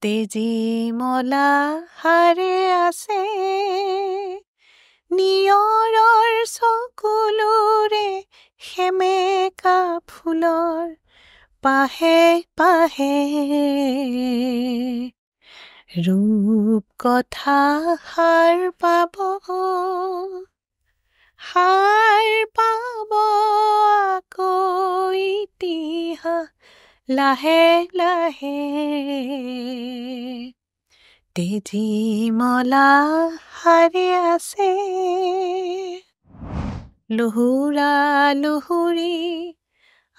তেজি মলা হাৰে আছে নিয়ৰৰ চকুলোৰে সেমেকা ফুলৰ পাহে পাহে ৰূপ কথা সাৰ পাব আকৌ ইতিহাস লাহে লাহে তেজি মলা হাৰে আছে লুহুৰা লুহুৰি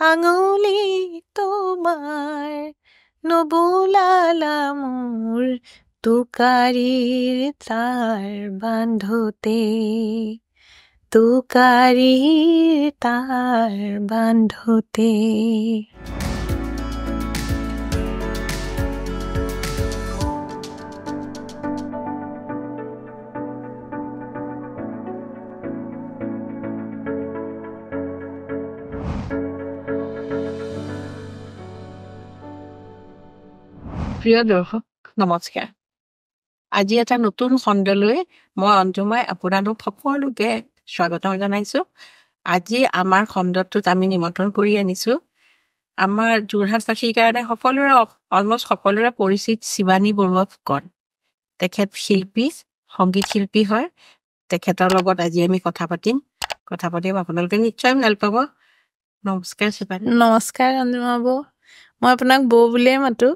আঙুলি তোমাৰ নুবুলালা মোৰ টোকাৰীৰ তাৰ বান্ধোতে টোকাৰীৰ তাৰ বান্ধোতে প্ৰিয় দৰ্শক নমস্কাৰ আজি এটা নতুন খণ্ডলৈ মই অঞ্জুমাই আপোনালোক সকলোকে স্বাগতম জনাইছো আজি আমাৰ খণ্ডটোত আমি নিমন্ত্ৰণ কৰি আনিছো আমাৰ যোৰহাটবাসীৰ কাৰণে অলমষ্ট সকলোৰে পৰিচিত শিৱানী বৰুৱা ফুকন তেখেত শিল্পী সংগীত শিল্পী হয় তেখেতৰ লগত আজি আমি কথা পাতিম আপোনালোকে নিশ্চয় ভাল পাব নমস্কাৰ শিৱানী নমস্কাৰ অঞ্জুমা বৌ মই আপোনাক বৌ বুলিয়ে মাতো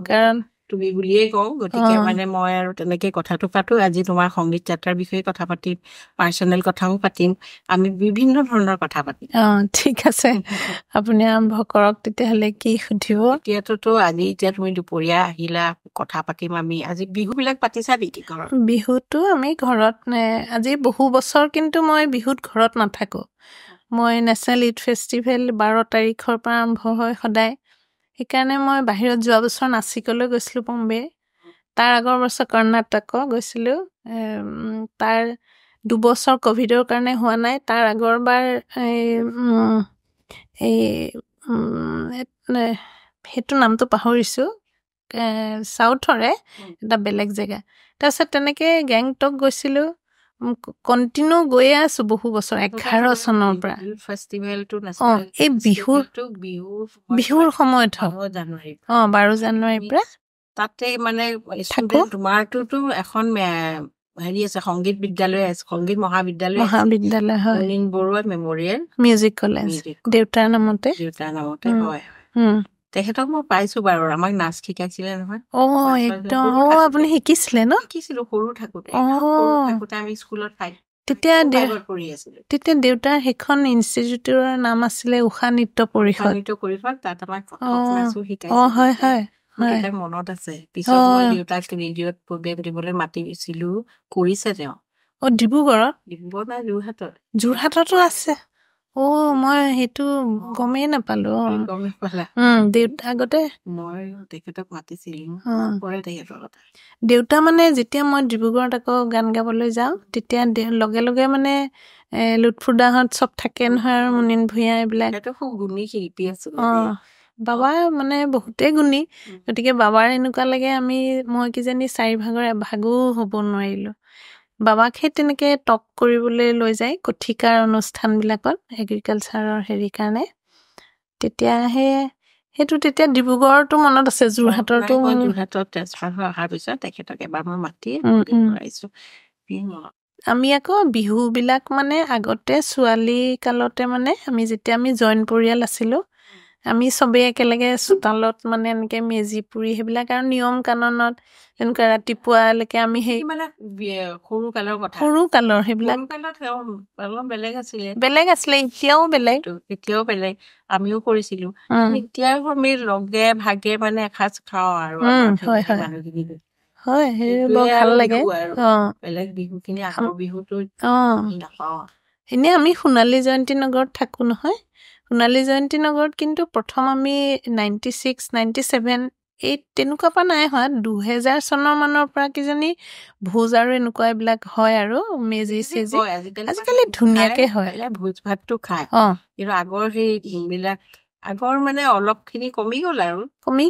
কাৰণ তুমি বুলিয়ে কওঁ গতিকে মানে মই আৰু তেনেকে কথাটো পাতো আজি তোমাৰ সংগীত যাত্ৰাৰ বিষয়ে কথা পাতিম পাৰ্চনেল কথাও পাতিম আমি বিভিন্ন ধৰণৰ কথা পাতিম ঠিক আছে আপুনি আৰম্ভ কৰক তেতিয়াহ'লে কি সুধিব এতিয়া তুমি দুপৰীয়া আহিলা কথা পাতিম আমি আজি বিহুবিলাক পাতিছা নেকি ঘৰত বিহুটো আমি ঘৰত আজি বহু বছৰ কিন্তু মই বিহুত ঘৰত নাথাকো মই নেশ্যনেল ইউথ ফেষ্টিভেল 12 তাৰিখৰ পৰা আৰম্ভ হয় সদায় সেইকাৰণে মই বাহিৰত যোৱা বছৰ নাচিকলৈ গৈছিলোঁ বম্বে তাৰ আগৰ বছৰ কৰ্ণাটক গৈছিলোঁ তাৰ দুবছৰ ক'ভিডৰ কাৰণে হোৱা নাই তাৰ আগৰবাৰ সেইটো নামটো পাহৰিছোঁ চাউথৰে এটা বেলেগ জেগা তাৰপিছত তেনেকৈ গেংটক গৈছিলোঁ কণ্টিনিউ গৈয়ে আছোঁ বহু বছৰ 11 চনৰ পৰা এই বিহুৰ সময়ত 12 জানুৱাৰীৰ পৰা তাতে মানে তোমাৰটোতো এখন হেৰি আছে সংগীত বিদ্যালয় আছে সংগীত মহাবিদ্যালয় হয় বৰুৱা মেমৰিয়েল মিউজিক কলেজ দেউতাৰ নামতে হয় তেখেতক মই পাইছো বাৰু আমাক নাচ শিকাইছিলে নহয় একদম আপুনি শিকিছিলে ন শিকিছিলো সৰু থাকোতে আমি স্কুলত তেতিয়া দেউতাৰ সেইখন ইনষ্টিটিউটৰ নাম আছিলে উষা নৃত্য পৰিষদ তাত আমাক নাচো হয় হয় মনত আছে পিছত মই দেউতাক ৰেডিঅ'ত প্ৰগ্ৰেম দিবলৈ মাতিছিলো কৰিছে তেওঁ ডিব্ৰুগড়ত নাই যোৰহাটতো আছে মই সেইটো গমেই নাপালো দেউতা আগতে মই তেখেতক মাতিছিলো দেউতা মানে যেতিয়া মই ডিব্ৰুগড়ত আকৌ গান গাবলৈ যাওঁ তেতিয়া লগে লগে মানে লুৎফুদাহঁত চব থাকে নহয় আৰু মুনিন ভূঞা এইবিলাক খুব গুণী শিল্পী আছে বাবা মানে বহুতেই গুণী গতিকে বাবাৰ এনেকুৱা লাগে মই কিজানি 4 ভাগৰ এভাগো হ'ব নোৱাৰিলোঁ বাবাক সেই তেনেকৈ টক কৰিবলৈ লৈ যায় কথিকাৰ অনুষ্ঠানবিলাকত এগ্ৰিকালচাৰৰ হেৰি কাৰণে তেতিয়া তেতিয়া ডিব্ৰুগড়তো মনত আছে যোৰহাটত ট্ৰেন্সফাৰ হৈ অহাৰ পিছত তেখেতক এবাৰ মই মাতি আমি আকৌ বিহুবিলাক মানে আগতে ছোৱালী কালতে মানে যেতিয়া আমি জইণ্ট পৰিয়াল আছিলোঁ আমি চবেই একেলগে চোতালত মানে এনেকৈ মেজি পুৰি সেইবিলাক আৰু নিয়ম কাননত এনেকুৱা ৰাতিপুৱালৈকে আমি সৰু কালৰ সেইবিলাক বেলেগ আছিলে এতিয়াও বেলেগ আমিও কৰিছিলো এতিয়াও আমি লগে ভাগে মানে এসাঁজ খাওঁ আৰু হয় বৰ ভাল লাগে বেলেগ বিহুখিনি আগৰ বিহুটো নাপাওঁ এনেই আমি সোণালী জয়ন্তী নগৰত থাকোঁ নহয় সোণালী জয়ন্তী নগৰত কিন্তু প্ৰথম আমি 96, 97 তেনেকুৱা পৰা নাই হোৱা 2000 চনৰ মানৰ পৰা কিজানি ভোজ আৰু এনেকুৱা এইবিলাক হয় আৰু মেজি চেজি আজিকালি ধুনীয়াকে হয় ভোজ ভাতটো খায় কিন্তু আগৰ সেইবিলাক আগৰ মানে অলপখিনি কমি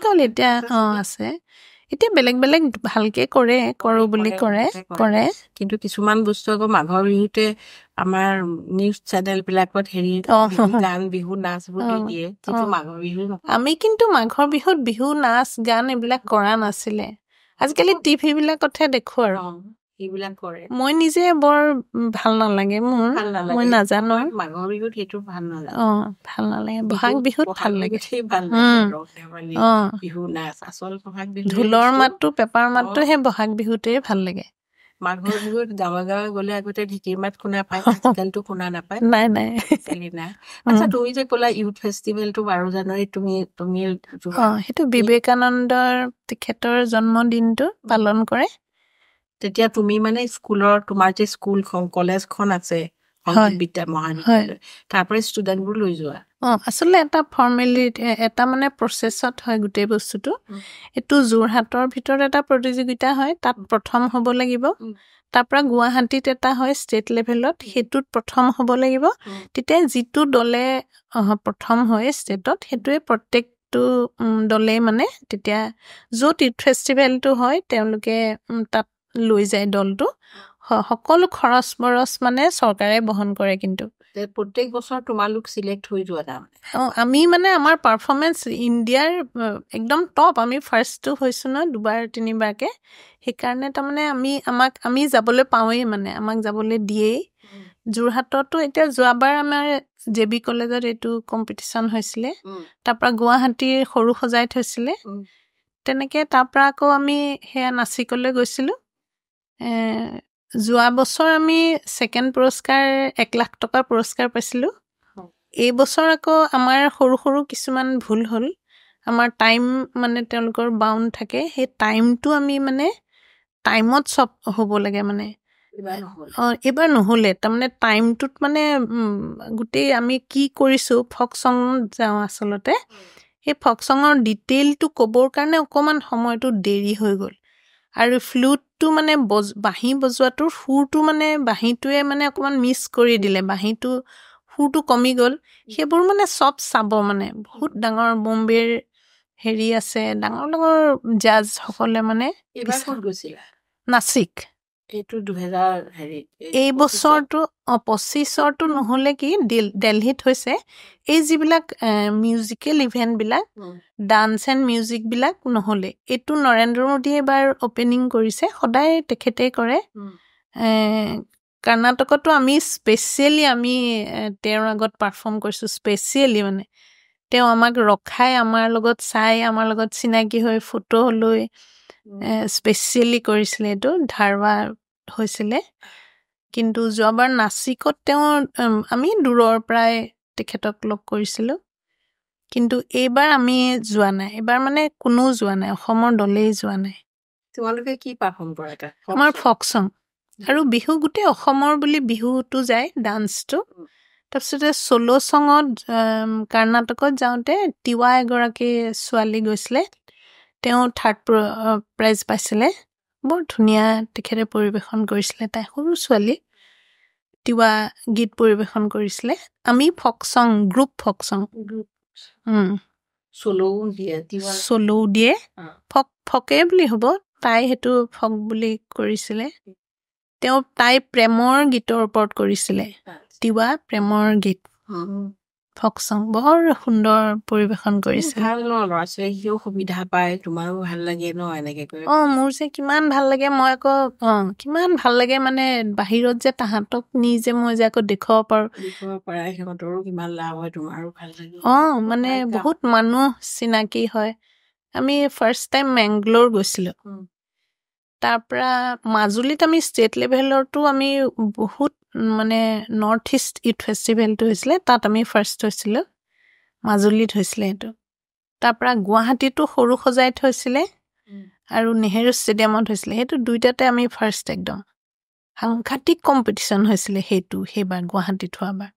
গ'ল এতিয়া এতিয়া বেলেগ বেলেগ ভালকে কৰে কৰো বুলি কৰে কিন্তু কিছুমান বস্তু আকৌ মাঘৰ বিহুতে আমাৰ নিউজ চেনেল বিলাকত হেৰি গান বিহু নাচ বুলি দিয়ে যিটো মাঘৰ বিহু আমি কিন্তু মাঘৰ বিহুত বিহু নাচ গান এইবিলাক কৰা নাছিলে আজিকালি টিভি বিলাকতহে দেখো আৰু এইবিলাক কৰে মই নিজে বৰ ভাল নালাগে মোৰ মই নাজানো মাঘৰ বিহুত সেইটো ভাল নালাগে ভাল নালাগে বহাগ বিহুত ভাল লাগে বিহু নাচ আচল বহাগ বিহু ঢোলৰ মাতটো পেপাৰ মাতটো সেই বহাগ বিহুতে ভাল লাগে মাঘৰ বিহুত গাঁৱে গাঁৱে গলে আগতে ঢিকিৰ মাত শুনা পায় আজিকালিতো শুনা নাপায় নাই আচ্ছা তুমি যে ক'লা ইউথ ফেষ্টিভেলটো 12 জানুৱাৰীত তুমি সেইটো বিবেকানন্দৰ তেখেতৰ জন্মদিনটো পালন কৰে তেতিয়া তুমি মানে স্কুলৰ তোমাৰ যে স্কুলখন কলেজখন আছে সংগীত বিদ্যা মহাবিদ্যালয় তাৰ পৰা ষ্টুডেণ্টবোৰ লৈ যোৱা আচলতে এটা ফৰ্মেলিটি এটা মানে প্ৰচেছত হয় গোটেই বস্তুটো এইটো যোৰহাটৰ ভিতৰত এটা প্ৰতিযোগিতা হয় তাত প্ৰথম হ'ব লাগিব তাৰ পৰা গুৱাহাটীত এটা হয় ষ্টেট লেভেলত সেইটোত প্ৰথম হ'ব লাগিব তেতিয়া যিটো দলে প্ৰথম হয় ষ্টেটত সেইটোৱে প্ৰত্যেকটো দলে মানে তেতিয়া য'ত ইউথ ফেষ্টিভেলটো হয় তেওঁলোকে তাত লৈ যায় দলটো সকলো খৰচ বৰচ মানে চৰকাৰে বহন কৰে কিন্তু প্ৰত্যেক বছৰ তোমালোক সিলেক্ট হৈ যোৱা তাৰমানে আমি মানে আমাৰ পাৰফৰ্মেঞ্চ ইণ্ডিয়াৰ একদম টপ আমি ফাৰ্ষ্টটো হৈছোঁ ন 2-3বাৰকে সেইকাৰণে তাৰমানে আমি যাবলৈ পাওঁৱেই মানে আমাক যাবলৈ দিয়েই যোৰহাটতো এতিয়া যোৱাবাৰ আমাৰ জেবি কলেজত এইটো কম্পিটিশ্যন হৈছিলে তাৰ পৰা গুৱাহাটীৰ সৰু সজাই থৈছিলে তেনেকে তাৰ পৰা আকৌ আমি সেয়া নাচিকলৈ গৈছিলোঁ যোৱা বছৰ আমি ছেকেণ্ড পুৰস্কাৰ 1 লাখ টকা পুৰস্কাৰ পাইছিলোঁ এই বছৰ আকৌ আমাৰ সৰু সৰু কিছুমান ভুল হ'ল আমাৰ টাইম মানে তেওঁলোকৰ বাউণ্ড থাকে সেই টাইমটো আমি মানে টাইমত চব হ'ব লাগে মানে এইবাৰ নহ'লে তাৰমানে টাইমটোত মানে গোটেই আমি কি কৰিছোঁ ফক চং যাওঁ আচলতে সেই ফক চঙৰ ডিটেইলটো ক'বৰ কাৰণে অকণমান সময়টো দেৰি হৈ গ'ল আৰু ফ্লুটটো মানে বাঁহী বজোৱাটোৰ সুৰটো মানে বাঁহীটোৱে মানে অকণমান মিছ কৰি দিলে বাঁহীটো সুৰটো কমি গ'ল সেইবোৰ মানে চব চাব মানে বহুত ডাঙৰ বম্বেৰ হেৰি আছে ডাঙৰ ডাঙৰ জাজসকলে মানে নাচিক এইটো 2000 হেৰি এই বছৰটো 25ৰটো নহ'লে কি দিল্লীত হৈছে এই যিবিলাক মিউজিকেল ইভেণ্টবিলাক ডান্স এণ্ড মিউজিকবিলাক নহ'লে এইটো নৰেন্দ্ৰ মোদীয়ে এবাৰ অপেনিং কৰিছে সদায় তেখেতে কৰে কৰ্ণাটকতো আমি স্পেচিয়েলি আমি তেওঁৰ আগত পাৰফৰ্ম কৰিছোঁ স্পেচিয়েলি মানে তেওঁ আমাক ৰখাই আমাৰ লগত চাই আমাৰ লগত চিনাকি হৈ ফটো লৈ স্পেচিয়েলি কৰিছিলে এইটো ধাৰৱা হৈছিলে কিন্তু যোৱাবাৰ নাচিকত তেওঁ আমি দূৰৰ পৰাই তেখেতক লগ কৰিছিলোঁ কিন্তু এইবাৰ আমি যোৱা নাই এইবাৰ মানে কোনো যোৱা নাই অসমৰ দলেই যোৱা নাই তোমালোকে কি পাৰফৰ্ম কৰা আমাৰ ফক চং আৰু বিহু গোটেই অসমৰ বুলি বিহুটো যায় ডান্সটো তাৰপিছতে চ'ল' চঙত কৰ্ণাটকত যাওঁতে তিৱা এগৰাকী ছোৱালী গৈছিলে তেওঁ 3rd প্ৰাইজ পাইছিলে বৰ ধুনীয়া তেখেতে পৰিৱেশন কৰিছিলে তাই সৰু ছোৱালী তিৱা গীত পৰিৱেশন কৰিছিলে আমি ফক চং গ্ৰুপ ফক চং চ'লও দিয়ে ফকে বুলি হ'ব তাই সেইটো ফক বুলি কৰিছিলে তেওঁ তাই প্ৰেমৰ গীতৰ ওপৰত কৰিছিলে তিৱা প্ৰেমৰ গীত ফক চং বৰ সুন্দৰ পৰিৱেশন কৰিছে ভাল ন ল'ৰা ছোৱালীও সুবিধা পায় তোমাৰো ভাল লাগে ন এনেকে কৰি মোৰ যে কিমান ভাল লাগে মই আকৌ কিমান ভাল লাগে মানে বাহিৰত যে তাহাঁতক নিজে মই যে আকৌ দেখুৱাব পাৰোঁ সিহঁতৰো কিমান লাভ হয় তোমাৰো ভাল লাগে মানে বহুত মানুহ চিনাকি হয় আমি ফাৰ্ষ্ট টাইম মেংগলোৰ গৈছিলোঁ তাৰ পৰা মাজুলীত আমি ষ্টেট লেভেলৰতো আমি বহুত মানে নৰ্থ ইষ্ট ইউথ ফেষ্টিভেলটো হৈছিলে তাত আমি ফাৰ্ষ্ট হৈছিলোঁ মাজুলীত হৈছিলে সেইটো তাৰ পৰা গুৱাহাটীতো সৰু সজাই থৈছিলে আৰু নেহেৰু ষ্টেডিয়ামত হৈছিলে সেইটো দুইটাতে আমি ফাৰ্ষ্ট একদম সাংঘাতিক কম্পিটিশ্যন হৈছিলে সেইবাৰ গুৱাহাটীত হোৱাবাৰ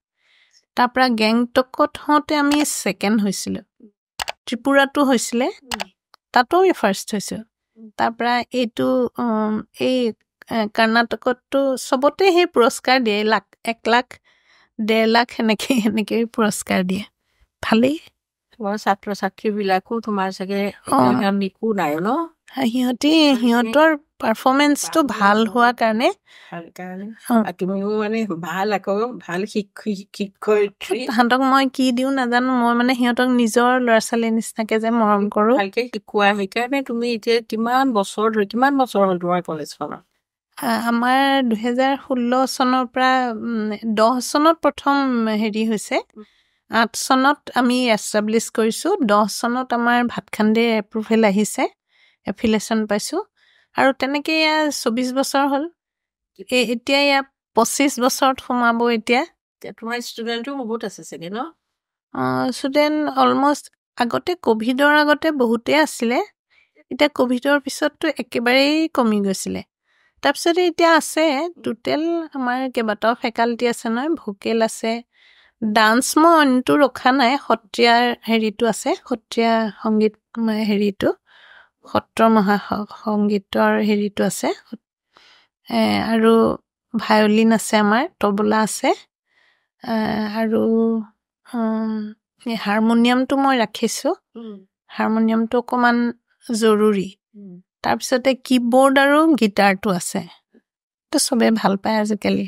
তাৰ পৰা গেংটকত হওঁতে আমি ছেকেণ্ড হৈছিলোঁ ত্ৰিপুৰাতো হৈছিলে তাতো আমি ফাৰ্ষ্ট হৈছোঁ তাৰ পৰা এইটো এই কৰ্ণাটকতো চবতে সেই পুৰস্কাৰ দিয়ে 1 লাখ 1.5 লাখ সেনেকেই পুৰস্কাৰ দিয়ে ভালেই তোমাৰ ছাত্ৰ ছাত্ৰীবিলাকো তোমাৰ চাগে নিপুণ আৰু ন সিহঁতৰ পাৰফৰ্মেন্সটো ভাল হোৱাৰ কাৰণে তুমিও মানে ভাল আকৌ ভাল শিক্ষয়িত্ৰী তাহাঁতক মই কি দিওঁ নাজানো মই মানে সিহঁতক নিজৰ ল'ৰা ছোৱালীৰ নিচিনাকে যে মৰম কৰো ভালকে শিকোৱা সেইকাৰণে তুমি এতিয়া কিমান বছৰ হ'ল তোমাৰ কলেজখনৰ আমাৰ 2016 চনৰ পৰা 10 চনত প্ৰথম হেৰি হৈছে 8 চনত আমি এষ্টাব্লিছ কৰিছোঁ 10 চনত আমাৰ ভাতখান্দে এপ্ৰুভেল আহিছে এফিলেশ্যন পাইছোঁ আৰু তেনেকে 24 বছৰ হ'ল এতিয়া 25 বছৰত সোমাব এতিয়া তোমাৰ ষ্টুডেণ্টো বহুত আছে চাগে ন ষ্টুডেণ্ট অলমষ্ট আগতে ক'ভিডৰ আগতে বহুতেই আছিলে এতিয়া ক'ভিডৰ পিছততো একেবাৰেই কমি গৈছিলে তাৰপিছতে এতিয়া আছে টোটেল আমাৰ কেইবাটাও ফেকাল্টি আছে নহয় ভোকেল আছে ডান্স মই অইনটো ৰখা নাই সত্ৰীয়াৰ হেৰিটো আছে সত্ৰীয়া সংগীত হেৰিটো সত্ৰ মহাসংগীতৰ হেৰিটো আছে আৰু ভায়লিন আছে আমাৰ তবলা আছে আৰু হাৰমনিয়ামটো মই ৰাখিছোঁ হাৰমনিয়ামটো অকণমান জৰুৰী তাৰপিছতে কীবৰ্ড আৰু গিটাৰটো আছে তো চবেই ভাল পায় আজিকালি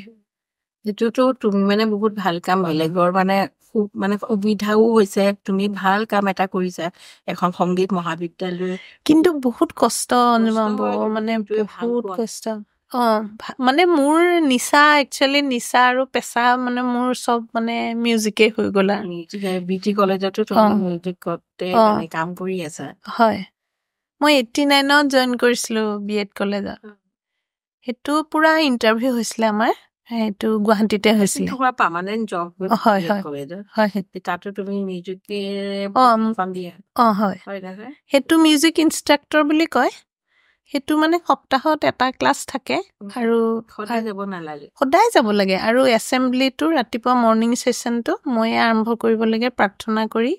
এইটোতো তুমি মানে বহুত ভাল কাম বেলেগৰ মানে সুবিধাও হৈছে তুমি ভাল কাম এটা কৰিছা এখন সংগীত মহাবিদ্যালয় কিন্তু বহুত কষ্ট মানে বহুত কষ্ট মানে মোৰ নিচা একচুৱেলি নিচা আৰু পেচা মানে মোৰ চব মানে মিউজিকেই হৈ গ'ল আৰু বিটি কলেজতো তুমি মিউজিকতে কাম কৰি আছা হয় মই 89ত জইন কৰিছিলোঁ BEd কলেজত সেইটো পুৰা ইণ্টাৰভিউ হৈছিলে আমাৰ সেইটো গুৱাহাটীতে হৈছিলে পাৰ্মানেণ্ট জব হয় তাতো তুমি মিউজিকে হয় সেইটো মিউজিক ইনষ্ট্ৰাক্টৰ বুলি কয় সেইটো মানে সপ্তাহত এটা ক্লাছ থাকে আৰু সদায় যাব লাগে আৰু এছেম্বলিটো ৰাতিপুৱা মৰ্ণিং ছেশ্যনটো মই আৰম্ভ কৰিব লাগে প্ৰাৰ্থনা কৰি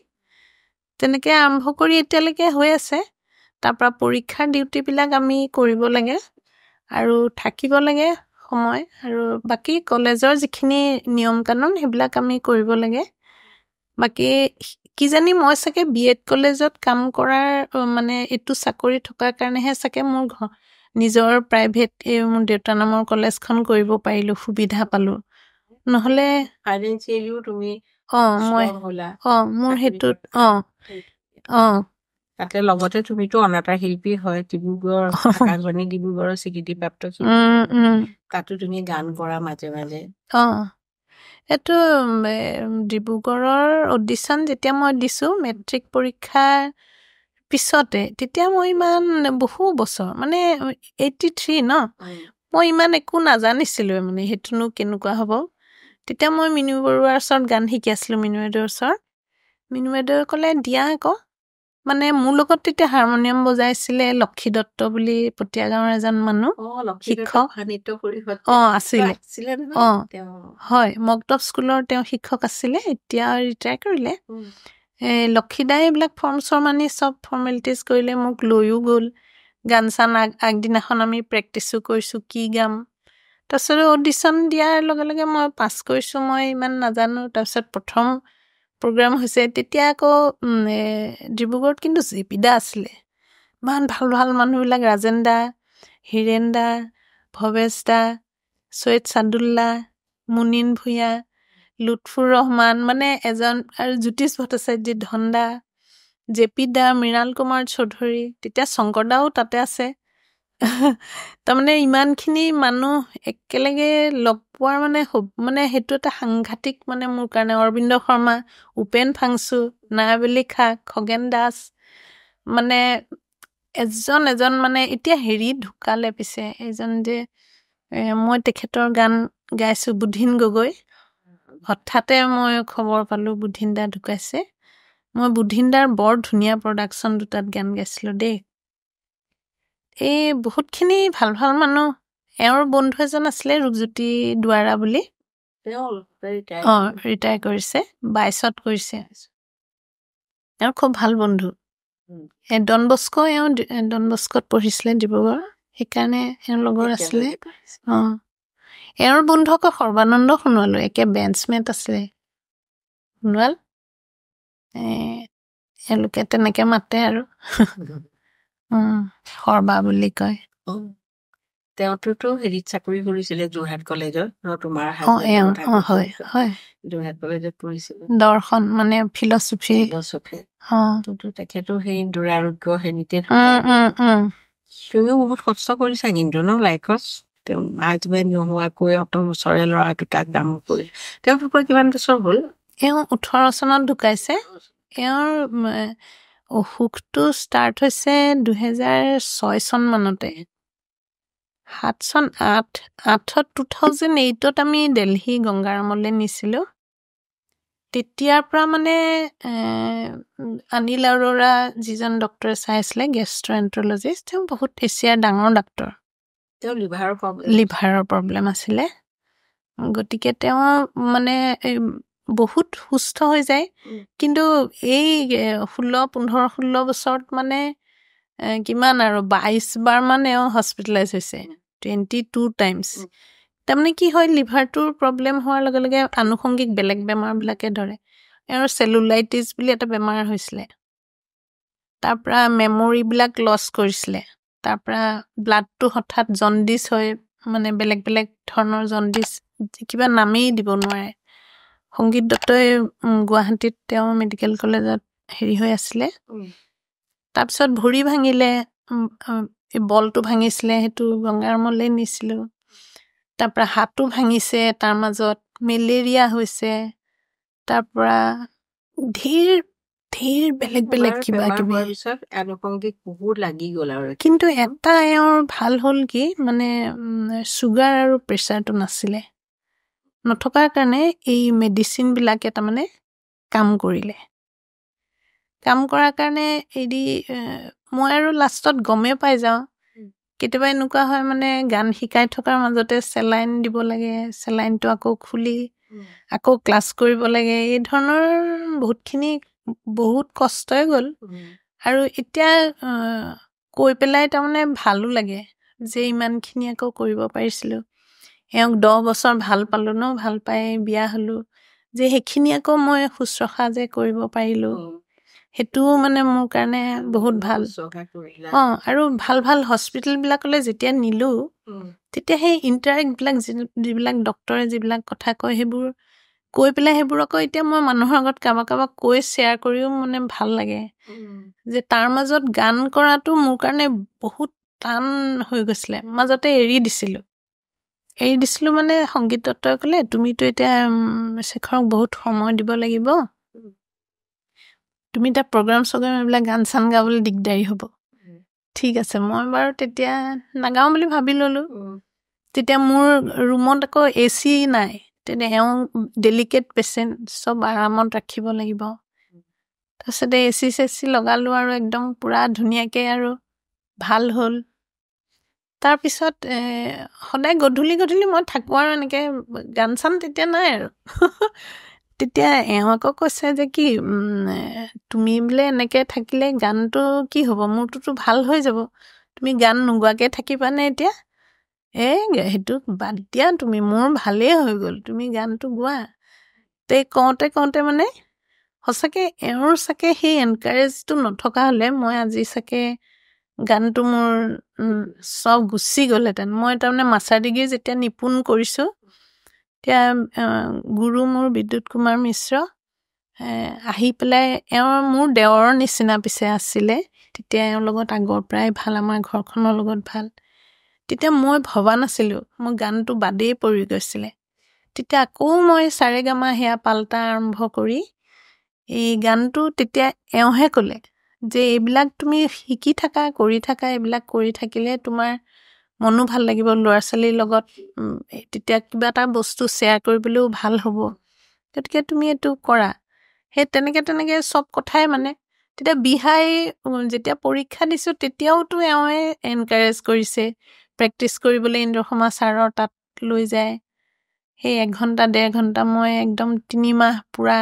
তেনেকৈ আৰম্ভ কৰি এতিয়ালৈকে হৈ আছে তাৰপৰা পৰীক্ষাৰ ডিউটিবিলাক আমি কৰিব লাগে আৰু থাকিব লাগে সময় আৰু বাকী কলেজৰ যিখিনি নিয়ম কানুন সেইবিলাক আমি কৰিব লাগে বাকী কিজানি মই চাগে BEd কলেজত কাম কৰাৰ মানে এইটো চাকৰি থকাৰ কাৰণেহে চাগে মোৰ নিজৰ প্ৰাইভেট মোৰ দেউতা নামৰ কলেজখন কৰিব পাৰিলোঁ সুবিধা পালোঁ নহ'লে ফাইনেন্সিয়েলিও তুমি মোৰ সেইটোত তাতে লগতে তুমিতো অনাতাঁৰ শিল্পী হয় আকাশবাণী ডিব্ৰুগড়ৰ স্বীকৃতিপ্ৰাপ্ত তাতো তুমি গান কৰা মাজে মাজে এইটো ডিব্ৰুগড়ৰ অডিশ্যন যেতিয়া মই দিছোঁ মেট্ৰিক পৰীক্ষাৰ পিছতে তেতিয়া মই ইমান বহু বছৰ মানে 83 ন মই ইমান একো নাজানিছিলোঁ মানে সেইটোনো কেনেকুৱা হ'ব তেতিয়া মই মিনু বৰুৱাৰ ওচৰত গান শিকি আছিলোঁ মিনু বাইদেউৰ ওচৰত মিনু বাইদেৱে ক'লে দিয়া আকৌ মানে মোৰ লগত তেতিয়া হাৰমনিয়াম বজাইছিলে লক্ষী দত্ত বুলি পটীয়া গাঁৱৰ এজন মানুহ শিক্ষক আছিলে হয় মগদব স্কুলৰ তেওঁ শিক্ষক আছিলে এতিয়া ৰিটায়াৰ কৰিলে লক্ষীদাই এইবিলাক ফৰ্ম চৰ্ম আনি চব ফৰ্মেলিটিজ কৰিলে মোক লৈও গ'ল গান চান আগদিনাখন আমি প্ৰেক্টিছো কৰিছোঁ কি গাম তাৰপিছত অডিশ্যন দিয়াৰ লগে লগে মই পাছ কৰিছোঁ মই ইমান নাজানো তাৰপিছত প্ৰথম প্ৰগ্ৰাম হৈছে তেতিয়া আকৌ ডিব্ৰুগড়ত কিন্তু জেপিদা আছিলে ইমান ভাল ভাল মানুহবিলাক ৰাজেন দা হীৰেন দা ভৱেশ দা চৈয়দ চাদুল্লা মুনিন ভূঞা লুৎফুৰ ৰহমান মানে এজন আৰু জ্যোতিষ ভট্টাচাৰ্য ধনদা জেপিদা মৃণাল কুমাৰ চৌধুৰী তেতিয়া শংকৰদাও তাতে আছে তাৰমানে ইমানখিনি মানুহ একেলগে লগ পোৱাৰ মানে সেইটো এটা সাংঘাতিক মানে মোৰ কাৰণে অৰবিন্দ শৰ্মা উপেন ফাংচু নায়াবলী খাক খগেন দাস মানে এজন মানে এতিয়া হেৰি ঢুকালে পিছে এজন যে মই তেখেতৰ গান গাইছোঁ বুধিন গগৈ হঠাতে মই খবৰ পালোঁ বুধিন দা ঢুকাইছে মই বুধিন দাৰ বৰ ধুনীয়া প্ৰডাকশ্যন দুটাত গান গাইছিলোঁ দেই এই বহুতখিনি ভাল ভাল মানুহ এওঁৰ বন্ধু এজন আছিলে ৰূপজ্যোতি দুৱাৰা বুলি ৰিটায়াৰ কৰিছে 22ত কৰিছে এওঁৰ খুব ভাল বন্ধু ডন বস্কো ডন বস্কোত পঢ়িছিলে ডিব্ৰুগড় সেইকাৰণে এওঁৰ লগৰ আছিলে এওঁৰ বন্ধু আকৌ সৰ্বানন্দ সোণোৱালো একে বেঞ্চমেট আছিলে সোণোৱাল এওঁলোকে তেনেকৈ মাতে আৰু সৰ্বা বুলি কয় তেওঁতো হেৰিত চাকৰি কৰিছিলে যোৰহাট কলেজত তোমাৰ হয় যোৰহাট কলেজত পঢ়িছিলে দৰ্শন মানে ফিলচফি তেখেতো সেই দুৰাৰোগ্য হেৰিতে তুমিও বহুত কষ্ট কৰিছা কিন্তু ন লাইফত তেওঁ হাজবেণ্ড নোহোৱাকৈ অত বছৰে ল'ৰা দুটাক ডাঙৰ কৰি তেওঁ ঢুকুৱা কিমান বছৰ হ'ল এওঁ 18 চনত ঢুকাইছে এওঁৰ অসুখটো ষ্টাৰ্ট হৈছে 2006 চন মানতে 7 চন 8ত 2008ত আমি দিল্লী গংগাৰামলৈ নিছিলোঁ তেতিয়াৰ পৰা মানে অনিল আৰোৰা যিজন ডক্টৰে চাইছিলে গেষ্ট্ৰএন্ট্ৰলজিষ্ট তেওঁ বহুত এছিয়াৰ ডাঙৰ ডাক্তৰ তেওঁ লিভাৰৰ প্ৰব্লেম আছিলে গতিকে তেওঁ মানে বহুত সুস্থ হৈ যায় কিন্তু এই 16 বছৰত মানে কিমান আৰু 22 বাৰ মান এওঁ হস্পিটেলাইজ হৈছে 22 টাইমছ তাৰমানে কি হয় লিভাৰটোৰ প্ৰব্লেম হোৱাৰ লগে লগে আনুষংগিক বেলেগ বেমাৰবিলাকে ধৰে এওঁৰ চেলুলাইটিছ বুলি এটা বেমাৰ হৈছিলে তাৰপৰা মেমৰিবিলাক লছ কৰিছিলে তাৰপৰা ব্লাডটো হঠাৎ জণ্ডিছ হৈ মানে বেলেগ বেলেগ ধৰণৰ জণ্ডিছ কিবা নামেই দিব নোৱাৰে সংগীত দত্তই গুৱাহাটীত তেওঁ মেডিকেল কলেজত হেৰি হৈ আছিলে তাৰপিছত ভৰি ভাঙিলে বলটো ভাঙিছিলে সেইটো গংগাৰামলৈ নিছিলোঁ তাৰপৰা হাতো ভাঙিছে তাৰ মাজত মেলেৰিয়া হৈছে তাৰপৰা ধীৰ বেলেগ বেলেগ কিবা কিবি আনুষংগিক বহুত লাগি গ'ল আৰু কিন্তু এটা এওঁৰ ভাল হ'ল কি মানে চুগাৰ আৰু প্ৰেছাৰটো নাছিলে নথকাৰ কাৰণে এই মেডিচিনবিলাকে তাৰমানে কাম কৰাৰ কাৰণে এদি মই আৰু লাষ্টত গমেই পাই যাওঁ কেতিয়াবা এনেকুৱা হয় মানে গান শিকাই থকাৰ মাজতে চেলাইন দিব লাগে চেলাইনটো আকৌ খুলি আকৌ ক্লাছ কৰিব লাগে এই ধৰণৰ বহুত কষ্টই গ'ল আৰু এতিয়া কৈ পেলাই তাৰমানে ভালো লাগে যে ইমানখিনি আকৌ কৰিব পাৰিছিলোঁ এওঁক 10 বছৰ ভাল পালোঁ ন ভাল পাই বিয়া হ'লোঁ যে সেইখিনি আকৌ মই শুশ্ৰূষা যে কৰিব পাৰিলোঁ সেইটোও মানে মোৰ কাৰণে বহুত ভাল আৰু ভাল হস্পিটেলবিলাকলৈ যেতিয়া নিলোঁ তেতিয়া সেই ইণ্টাৰেক্টবিলাক যিবিলাক ডক্টৰে যিবিলাক কথা কয় সেইবোৰ কৈ পেলাই সেইবোৰ আকৌ এতিয়া মই মানুহৰ আগত কাৰোবাক কৈ শ্বেয়াৰ কৰিও মানে ভাল লাগে যে তাৰ মাজত গান কৰাটো মোৰ কাৰণে বহুত টান হৈ গৈছিলে মাজতে এৰি দিছিলোঁ মানে সংগীত দত্তই ক'লে তুমিতো এতিয়া শেখৰক বহুত সময় দিব লাগিব তুমি এতিয়া প্ৰগ্ৰাম এইবিলাক গান চান গাবলৈ দিগদাৰী হ'ব ঠিক আছে মই বাৰু তেতিয়া নাগাওঁ বুলি ভাবি ল'লোঁ তেতিয়া মোৰ ৰুমত আকৌ AC নাই তেতিয়া এওঁ ডেলিকেট পেচেণ্ট চব আৰামত ৰাখিব লাগিব তাৰপিছতে AC লগালোঁ আৰু একদম পুৰা ধুনীয়াকৈ আৰু ভাল হ'ল তাৰপিছত সদায় গধূলি মই থাকোঁ আৰু এনেকৈ গান চান তেতিয়া নাই আৰু তেতিয়া এওঁ আকৌ কৈছে যে কি তুমি বোলে এনেকৈ থাকিলে গানটো কি হ'ব মোৰটোতো ভাল হৈ যাব তুমি গান নোগোৱাকৈ থাকিবানে এতিয়া সেইটো বাদ দিয়া তুমি মোৰ ভালেই হৈ গ'ল তুমি গানটো গোৱা কওঁতে মানে সঁচাকৈ এওঁৰ চাগে সেই এনকাৰেজটো নথকা হ'লে মই আজি চাগে গানটো মোৰ চব গুচি গ'লহেঁতেন মই তাৰমানে মাষ্টাৰ ডিগ্ৰী যেতিয়া নিপুণ কৰিছোঁ এতিয়া গুৰু মোৰ বিদ্যুৎ কুমাৰ মিশ্ৰ আহি পেলাই এওঁৰ মোৰ দেৱৰৰ নিচিনা পিছে আছিলে তেতিয়া এওঁৰ লগত আগৰ পৰাই ভাল আমাৰ ঘৰখনৰ লগত ভাল তেতিয়া মই ভবা নাছিলোঁ মোৰ গানটো বাদেই পৰি গৈছিলে তেতিয়া আকৌ মই সাৰেগামা সেয়া পাল্টা আৰম্ভ কৰি এই গানটো তেতিয়া এওঁহে ক'লে যে এইবিলাক তুমি শিকি থাকা কৰি থাকা এইবিলাক কৰি থাকিলে তোমাৰ মনো ভাল লাগিব ল'ৰা ছোৱালীৰ লগত তেতিয়া কিবা এটা বস্তু শ্বেয়াৰ কৰিবলৈও ভাল হ'ব গতিকে তুমি এইটো কৰা সেই তেনেকৈ চব কথাই মানে তেতিয়া বিহাই যেতিয়া পৰীক্ষা দিছোঁ তেতিয়াওতো এওঁৱে এনকাৰেজ কৰিছে প্ৰেক্টিচ কৰিবলৈ ইন্দ্ৰসমা ছাৰৰ তাত লৈ যায় সেই 1 ঘণ্টা 1.5 ঘণ্টা মই একদম 3 মাহ পুৰা